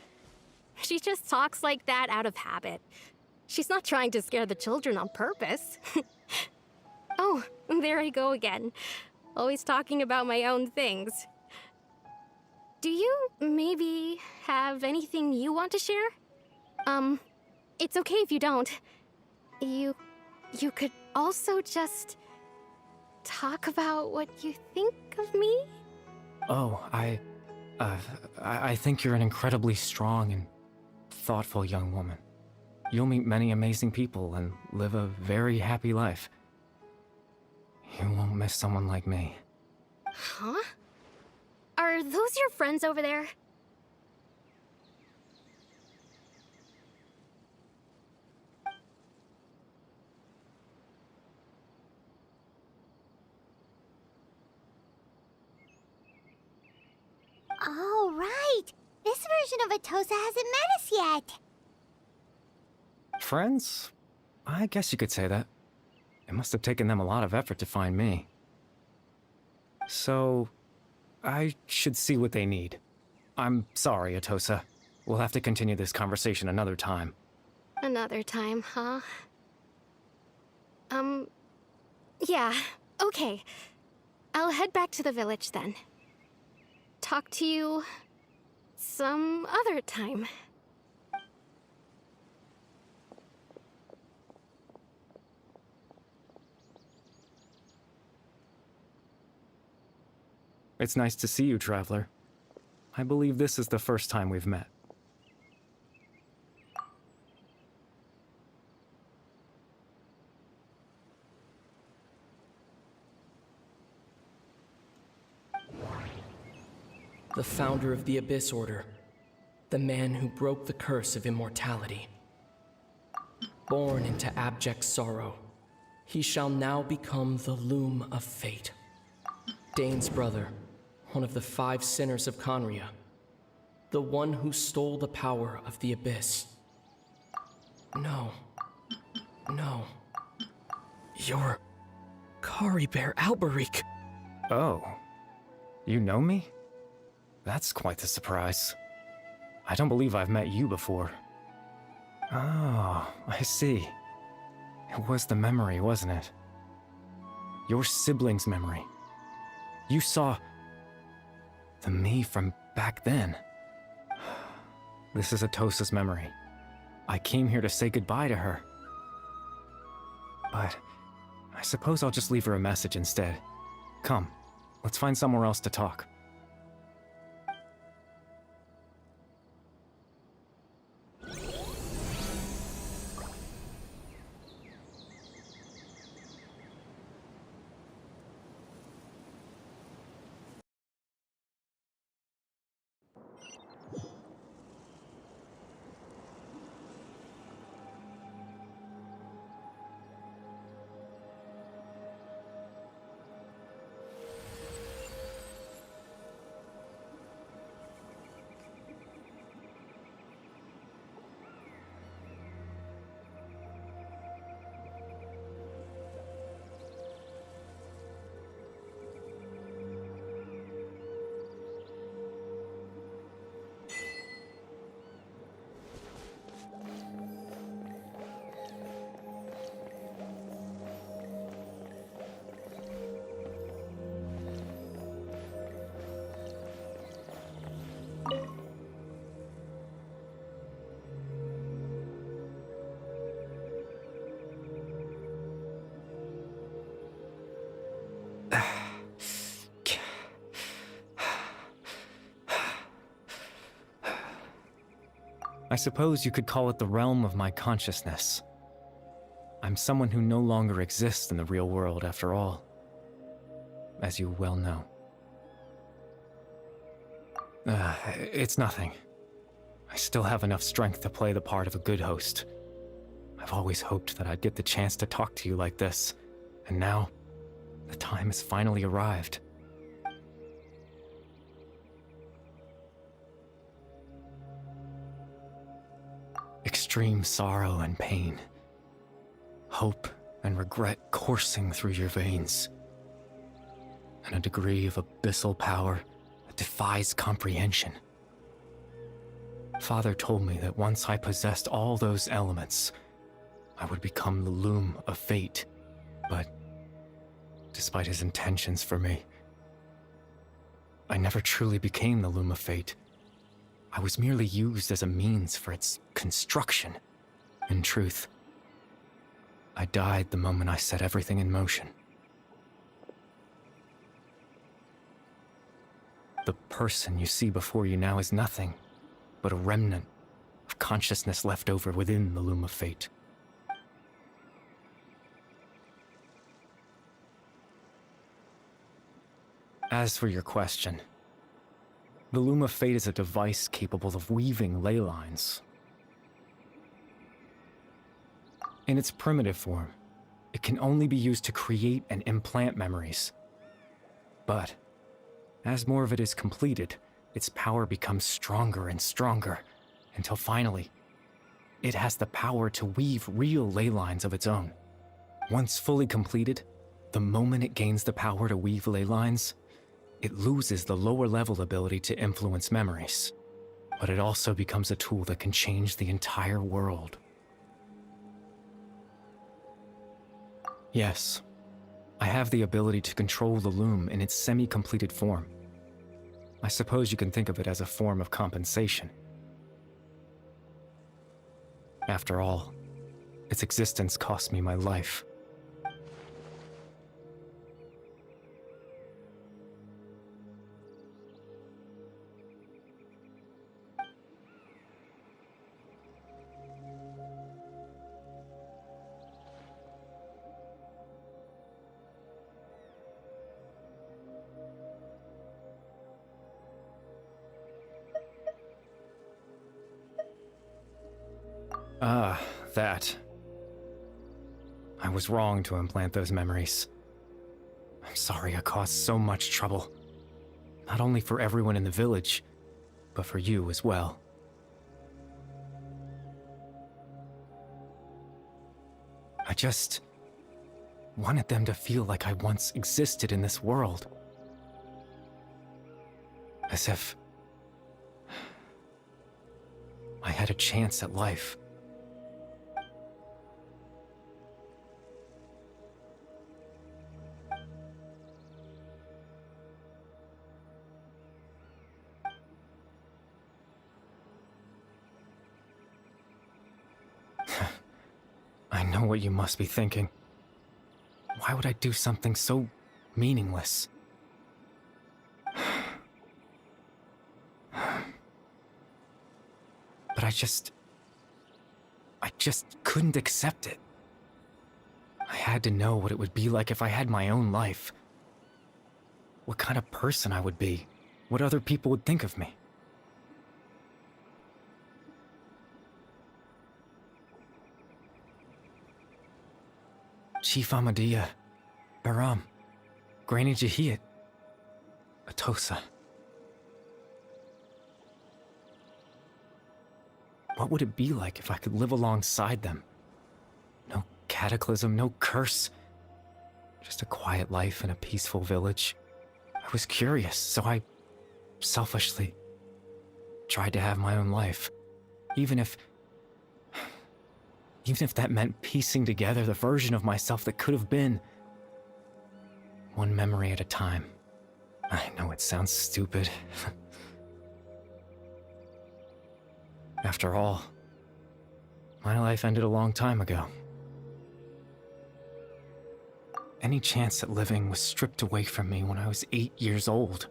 She just talks like that out of habit. She's not trying to scare the children on purpose. Oh, there I go again. Always talking about my own things. Do you maybe have anything you want to share? It's okay if you don't. You could also just talk about what you think of me? Oh, I think you're an incredibly strong and thoughtful young woman. You'll meet many amazing people and live a very happy life. You won't miss someone like me. Huh? Are those your friends over there? Oh, right! This version of Atosa hasn't met us yet! Friends? I guess you could say that. It must have taken them a lot of effort to find me. So, I should see what they need. I'm sorry, Atosa. We'll have to continue this conversation another time. Another time, huh? Yeah, okay. I'll head back to the village then. Talk to you some other time. It's nice to see you, Traveler. I believe this is the first time we've met. The founder of the Abyss Order. The man who broke the curse of immortality. Born into abject sorrow, he shall now become the Loom of Fate. Dane's brother, one of the 5 sinners of Conria. The one who stole the power of the Abyss. No. No. You're Kari Bear Alberic. Oh. You know me? That's quite the surprise. I don't believe I've met you before. Oh, I see. It was the memory, wasn't it? Your sibling's memory. You saw the me from back then. This is Atosa's memory. I came here to say goodbye to her. But I suppose I'll just leave her a message instead. Come, let's find somewhere else to talk. I suppose you could call it the realm of my consciousness. I'm someone who no longer exists in the real world, after all, as you well know. It's nothing. I still have enough strength to play the part of a good host. I've always hoped that I'd get the chance to talk to you like this, and now, the time has finally arrived. Extreme sorrow and pain. Hope and regret coursing through your veins. And a degree of abyssal power that defies comprehension. Father told me that once I possessed all those elements, I would become the Loom of Fate. But despite his intentions for me, I never truly became the Loom of Fate. I was merely used as a means for its construction. In truth, I died the moment I set everything in motion. The person you see before you now is nothing but a remnant of consciousness left over within the Loom of Fate. As for your question, the Loom of Fate is a device capable of weaving ley lines. In its primitive form, it can only be used to create and implant memories. But as more of it is completed, its power becomes stronger and stronger, until finally, it has the power to weave real ley lines of its own. Once fully completed, the moment it gains the power to weave ley lines, it loses the lower-level ability to influence memories, but it also becomes a tool that can change the entire world. Yes, I have the ability to control the Loom in its semi-completed form. I suppose you can think of it as a form of compensation. After all, its existence cost me my life. Ah, that. I was wrong to implant those memories. I'm sorry I caused so much trouble. Not only for everyone in the village, but for you as well. I just wanted them to feel like I once existed in this world. As if I had a chance at life. I know what you must be thinking. Why would I do something so meaningless? But I just couldn't accept it. I had to know what it would be like if I had my own life. What kind of person I would be. What other people would think of me. Chief Ahmadiyya, Baram, Granny Jahiyat, Atosa. What would it be like if I could live alongside them? No cataclysm, no curse. Just a quiet life in a peaceful village. I was curious, so I selfishly tried to have my own life. Even if that meant piecing together the version of myself that could have been. One memory at a time. I know it sounds stupid. After all, my life ended a long time ago. Any chance at living was stripped away from me when I was 8 years old.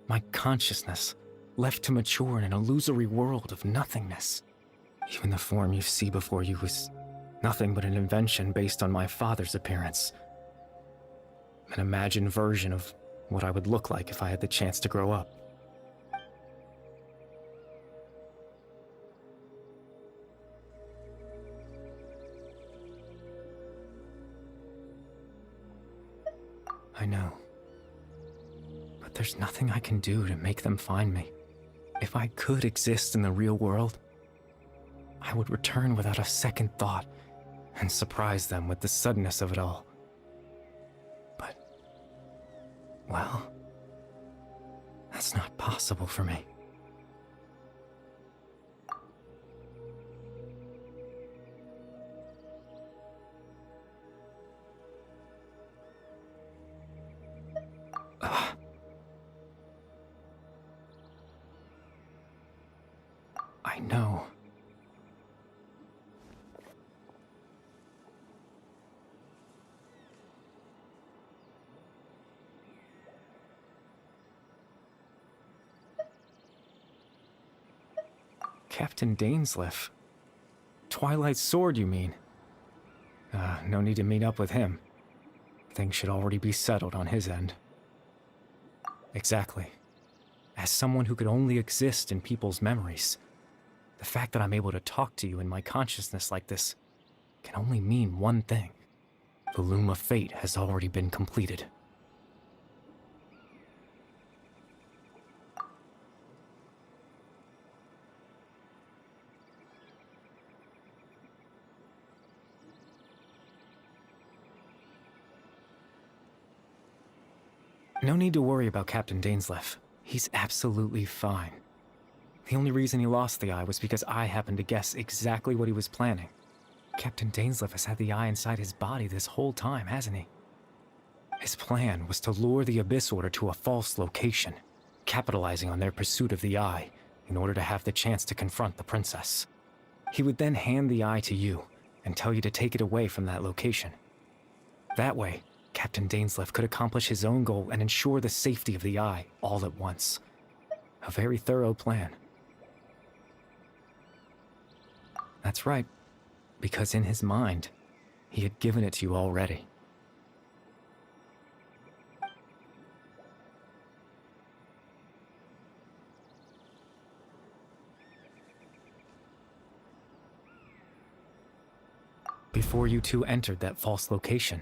My consciousness left to mature in an illusory world of nothingness. Even the form you see before you was nothing but an invention based on my father's appearance. An imagined version of what I would look like if I had the chance to grow up. I know. But there's nothing I can do to make them find me. If I could exist in the real world, I would return without a second thought and surprise them with the suddenness of it all. But, well, that's not possible for me. I know. Captain Dainsleif. Twilight Sword, you mean? No need to meet up with him. Things should already be settled on his end. Exactly. As someone who could only exist in people's memories, the fact that I'm able to talk to you in my consciousness like this can only mean one thing. The loom of fate has already been completed. No need to worry about Captain Dainsleif. He's absolutely fine. The only reason he lost the eye was because I happened to guess exactly what he was planning. Captain Dainsleif has had the eye inside his body this whole time, hasn't he? His plan was to lure the Abyss Order to a false location, capitalizing on their pursuit of the Eye in order to have the chance to confront the princess. He would then hand the Eye to you and tell you to take it away from that location. That way, Captain Dainsleif could accomplish his own goal and ensure the safety of the Eye all at once. A very thorough plan. That's right, because in his mind, he had given it to you already. Before you two entered that false location.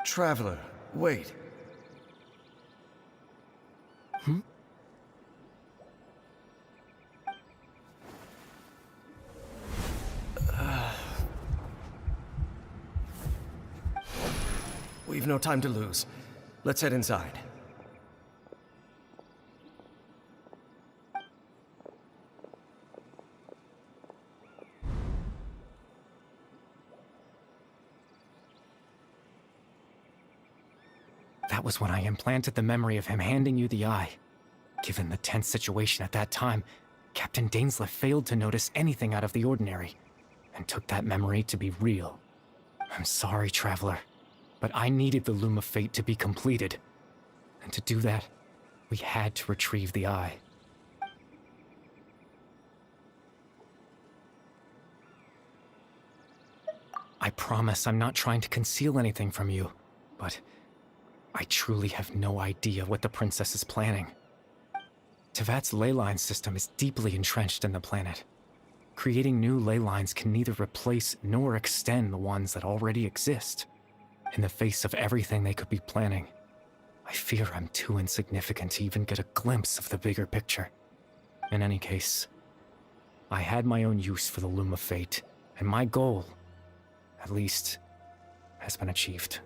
Traveler, wait. We've no time to lose. Let's head inside. That was when I implanted the memory of him handing you the Eye. Given the tense situation at that time, Captain Dainsleif failed to notice anything out of the ordinary, and took that memory to be real. I'm sorry, Traveler, but I needed the Loom of Fate to be completed. And to do that, we had to retrieve the Eye. I promise I'm not trying to conceal anything from you, but I truly have no idea what the princess is planning. Tevat's ley line system is deeply entrenched in the planet. Creating new ley lines can neither replace nor extend the ones that already exist. In the face of everything they could be planning, I fear I'm too insignificant to even get a glimpse of the bigger picture. In any case, I had my own use for the Loom of Fate, and my goal, at least, has been achieved.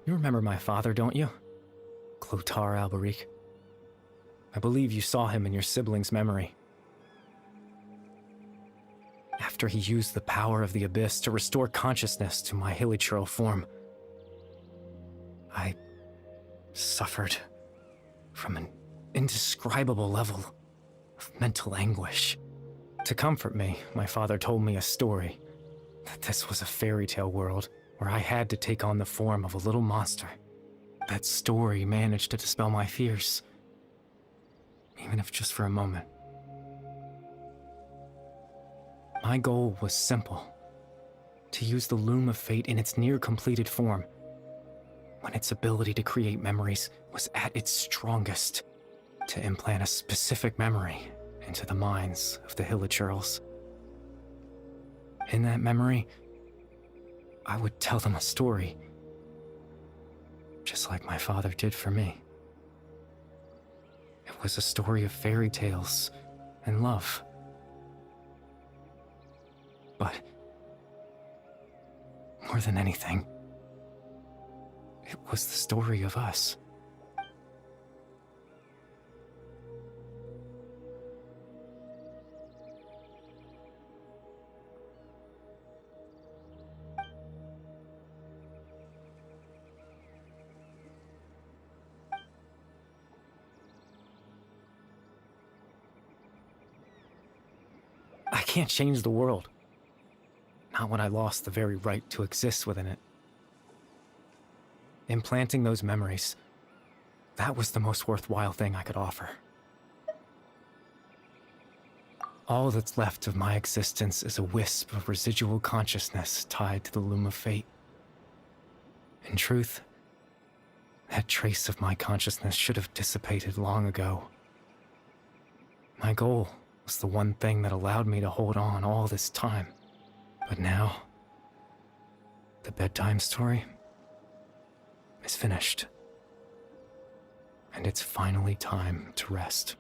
You remember my father, don't you? Clotar Alberic. I believe you saw him in your sibling's memory. After he used the power of the Abyss to restore consciousness to my hilichurl form, I suffered from an indescribable level of mental anguish. To comfort me, my father told me a story, that this was a fairy tale world where I had to take on the form of a little monster. That story managed to dispel my fears, even if just for a moment. My goal was simple: to use the Loom of Fate in its near-completed form, when its ability to create memories was at its strongest, to implant a specific memory into the minds of the hilichurls. In that memory, I would tell them a story, just like my father did for me. It was a story of fairy tales and love. But more than anything, it was the story of us. I can't change the world. Not when I lost the very right to exist within it. Implanting those memories, that was the most worthwhile thing I could offer. All that's left of my existence is a wisp of residual consciousness tied to the Loom of Fate. In truth, that trace of my consciousness should have dissipated long ago. My goal was the one thing that allowed me to hold on all this time. But now, the bedtime story is finished. And it's finally time to rest.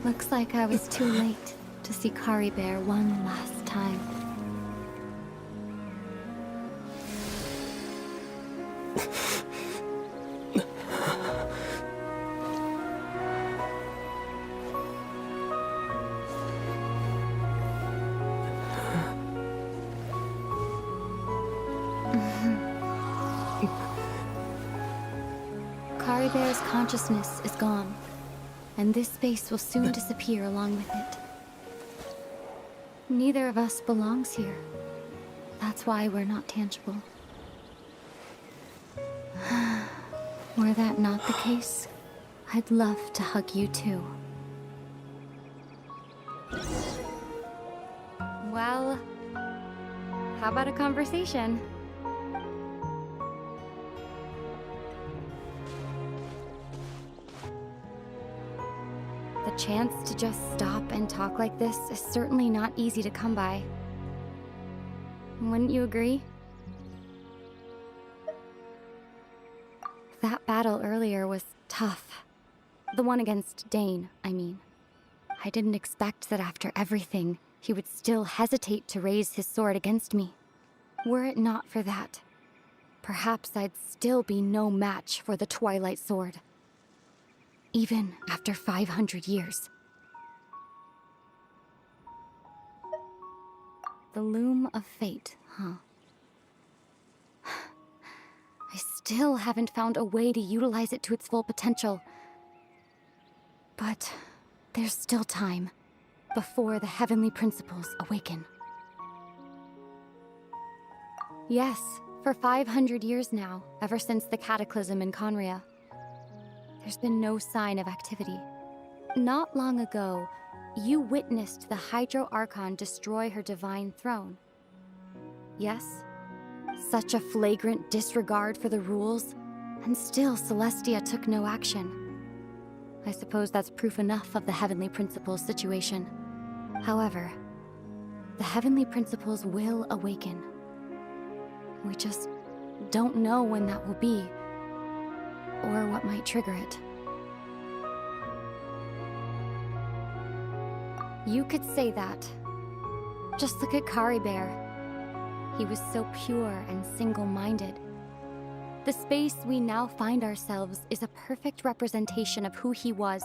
Looks like I was too late to see Kari Bear one last time. Kari Bear's consciousness is gone, and this space will soon disappear along with it. Neither of us belongs here. That's why we're not tangible. Were that not the case, I'd love to hug you too. Well, how about a conversation? The chance to just stop and talk like this is certainly not easy to come by. Wouldn't you agree? That battle earlier was tough. The one against Dane, I mean. I didn't expect that after everything, he would still hesitate to raise his sword against me. Were it not for that, perhaps I'd still be no match for the Twilight Sword. Even after 500 years. The loom of fate, huh? I still haven't found a way to utilize it to its full potential. But there's still time before the heavenly principles awaken. Yes, for 500 years now, ever since the cataclysm in Conria, there's been no sign of activity. Not long ago, you witnessed the Hydro Archon destroy her divine throne. Yes, such a flagrant disregard for the rules, and still Celestia took no action. I suppose that's proof enough of the Heavenly Principles situation. However, the Heavenly Principles will awaken. We just don't know when that will be, or what might trigger it. You could say that. Just look at Kari Bear. He was so pure and single-minded. The space we now find ourselves is a perfect representation of who he was.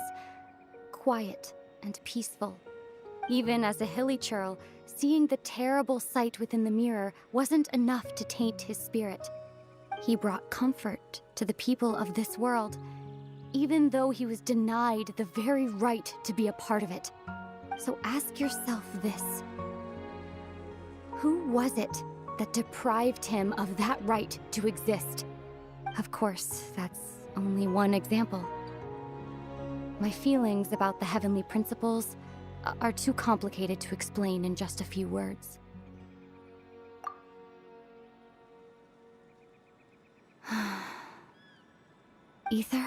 Quiet and peaceful. Even as a hilly churl, seeing the terrible sight within the mirror wasn't enough to taint his spirit. He brought comfort to the people of this world, even though he was denied the very right to be a part of it. So ask yourself this. Who was it that deprived him of that right to exist? Of course, that's only one example. My feelings about the Heavenly Principles are too complicated to explain in just a few words. Ether?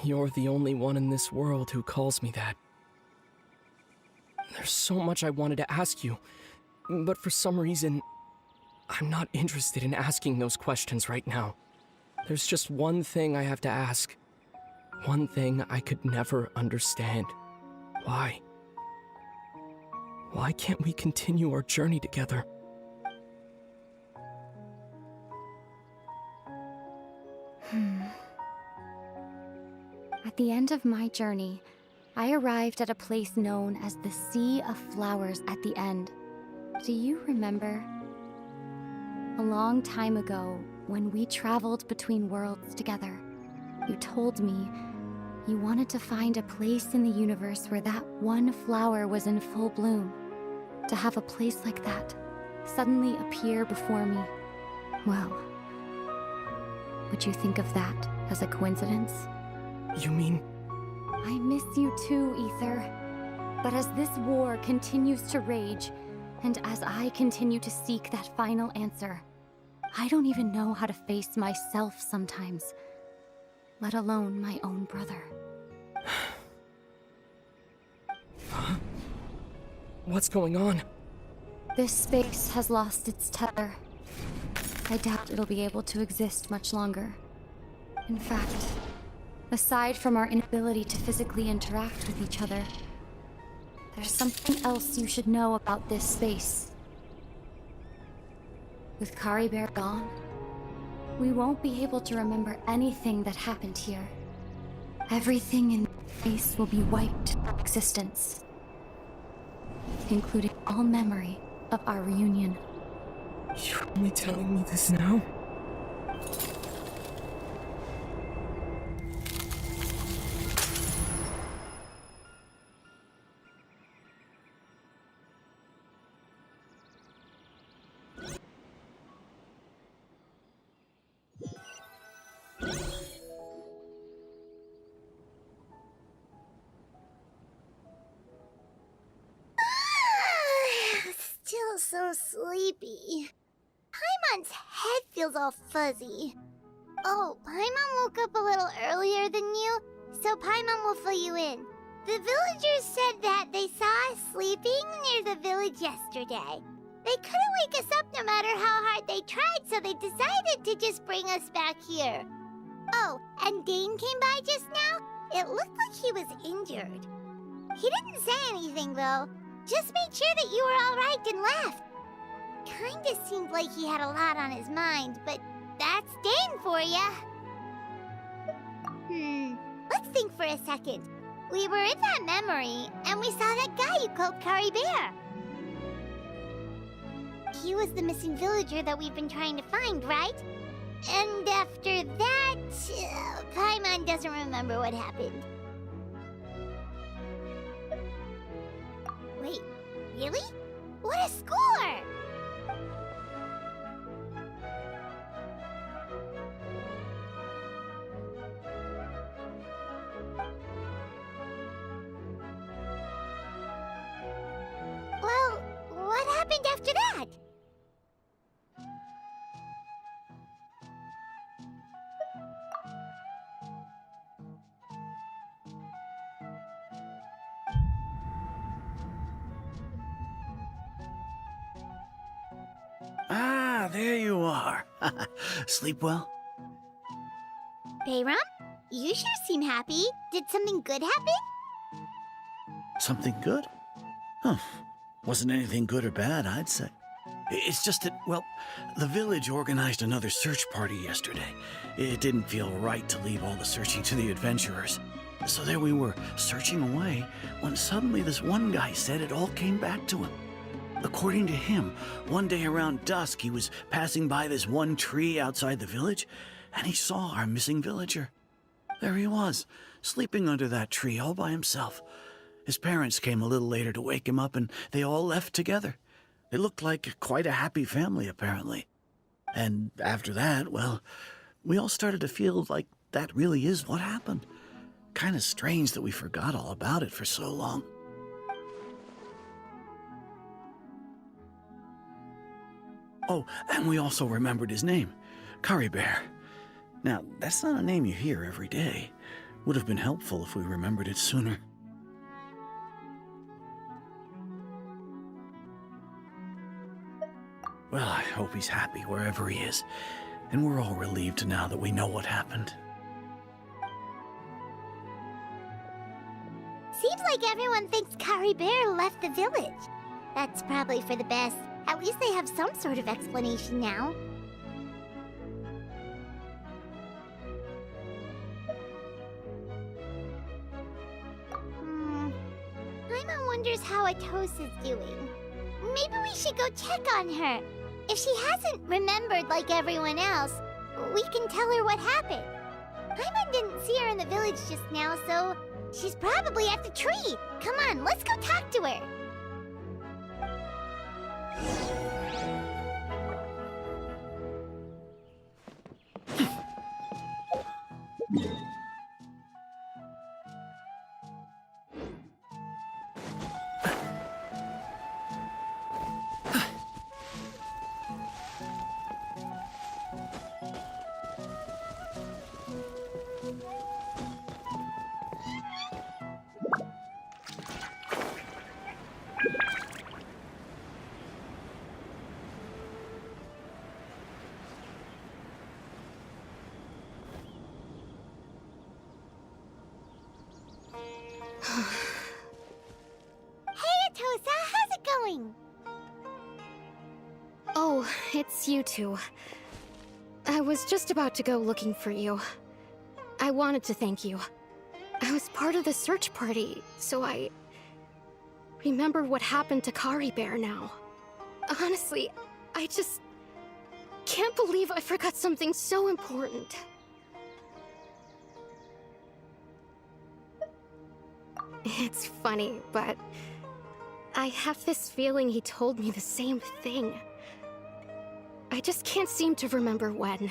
You're the only one in this world who calls me that. There's so much I wanted to ask you, but for some reason, I'm not interested in asking those questions right now. There's just one thing I have to ask. One thing I could never understand. Why? Why can't we continue our journey together? At the end of my journey, I arrived at a place known as the Sea of Flowers at the end. Do you remember? A long time ago, when we traveled between worlds together, you told me you wanted to find a place in the universe where that one flower was in full bloom. To have a place like that suddenly appear before me. Well, would you think of that as a coincidence? You mean... I miss you too, Ether. But as this war continues to rage, and as I continue to seek that final answer, I don't even know how to face myself sometimes, let alone my own brother. Huh? What's going on? This space has lost its tether. I doubt it'll be able to exist much longer. In fact, aside from our inability to physically interact with each other, there's something else you should know about this space. With Kari Bear gone, we won't be able to remember anything that happened here. Everything in this space will be wiped from existence, including all memory of our reunion. You're only telling me this now? Still so sleepy. Paimon's head feels all fuzzy. Oh, Paimon woke up a little earlier than you, so Paimon will fill you in. The villagers said that they saw us sleeping near the village yesterday. They couldn't wake us up no matter how hard they tried, so they decided to just bring us back here. Oh, and Dane came by just now. It looked like he was injured. He didn't say anything, though. Just made sure that you were all right and left. Kinda seemed like he had a lot on his mind, but that's Dane for ya. Let's think for a second. We were in that memory, and we saw that guy you called Kari Bear. He was the missing villager that we've been trying to find, right? And after that, Paimon doesn't remember what happened. Wait, really? What a score! Well, what happened after that? Ah, there you are. Sleep well? Bayram? You sure seem happy. Did something good happen? Something good? Huh. Wasn't anything good or bad, I'd say. It's just that, well, the village organized another search party yesterday. It didn't feel right to leave all the searching to the adventurers. So there we were, searching away, when suddenly this one guy said it all came back to him. According to him, one day around dusk, he was passing by this one tree outside the village, and he saw our missing villager. There he was, sleeping under that tree all by himself. His parents came a little later to wake him up, and they all left together. They looked like quite a happy family, apparently. And after that, well, we all started to feel like that really is what happened. Kind of strange that we forgot all about it for so long. Oh, and we also remembered his name, Kari Bear. Now, that's not a name you hear every day. Would have been helpful if we remembered it sooner. Well, I hope he's happy wherever he is, and we're all relieved now that we know what happened. Seems like everyone thinks Kari Bear left the village. That's probably for the best. At least they have some sort of explanation now. Paimon wonders how Atos is doing. Maybe we should go check on her. If she hasn't remembered like everyone else, we can tell her what happened. Paimon didn't see her in the village just now, so she's probably at the tree. Come on, let's go talk to her. doing? Oh, it's you two. I was just about to go looking for you. I wanted to thank you. I was part of the search party, so I remember what happened to Kari Bear now. Honestly, I just can't believe I forgot something so important. It's funny, but I have this feeling he told me the same thing. I just can't seem to remember when.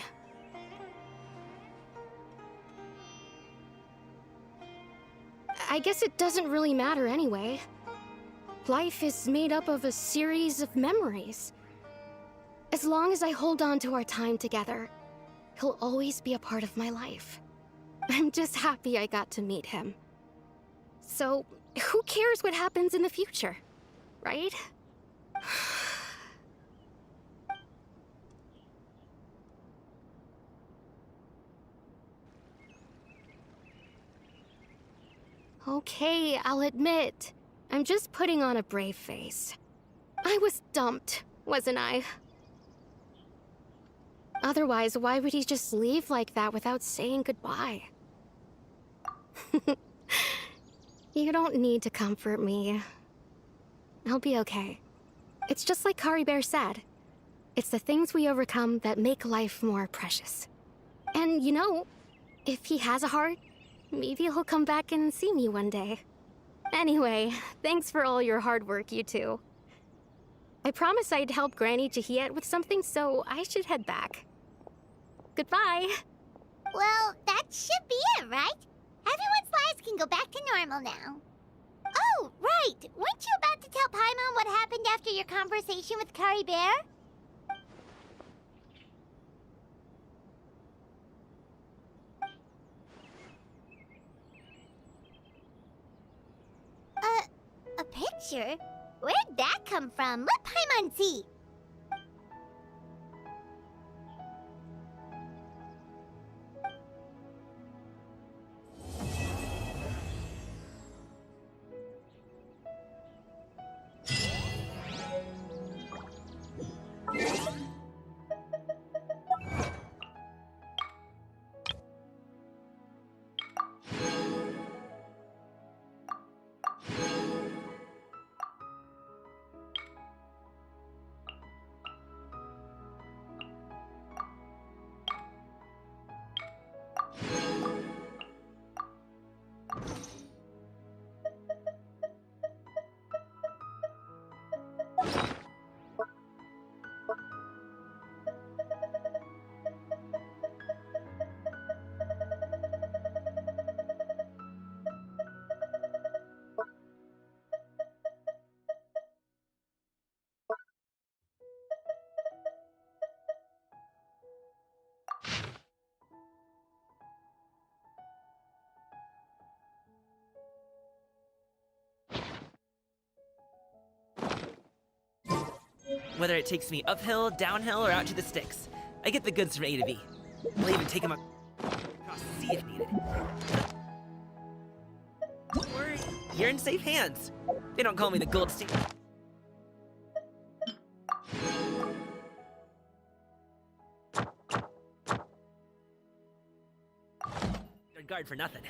I guess it doesn't really matter anyway. Life is made up of a series of memories. As long as I hold on to our time together, he'll always be a part of my life. I'm just happy I got to meet him. So, who cares what happens in the future, right? Okay, I'll admit, I'm just putting on a brave face. I was dumped, wasn't I? Otherwise, why would he just leave like that without saying goodbye? You don't need to comfort me. I'll be okay. It's just like Kari Bear said. It's the things we overcome that make life more precious. And you know, if he has a heart, maybe he'll come back and see me one day. Anyway, thanks for all your hard work, you two. I promised I'd help Granny Jahiet with something, so I should head back. Goodbye. Well, that should be it, right? Everyone's lives can go back to normal now. Oh, right! Weren't you about to tell Paimon what happened after your conversation with Kari Bear? A picture? Where'd that come from? Let Paimon see. Whether it takes me uphill, downhill, or out to the sticks, I get the goods from A to B. I'll even take them across the sea if needed. Don't worry, you're in safe hands. They don't call me the gold standard guard for nothing.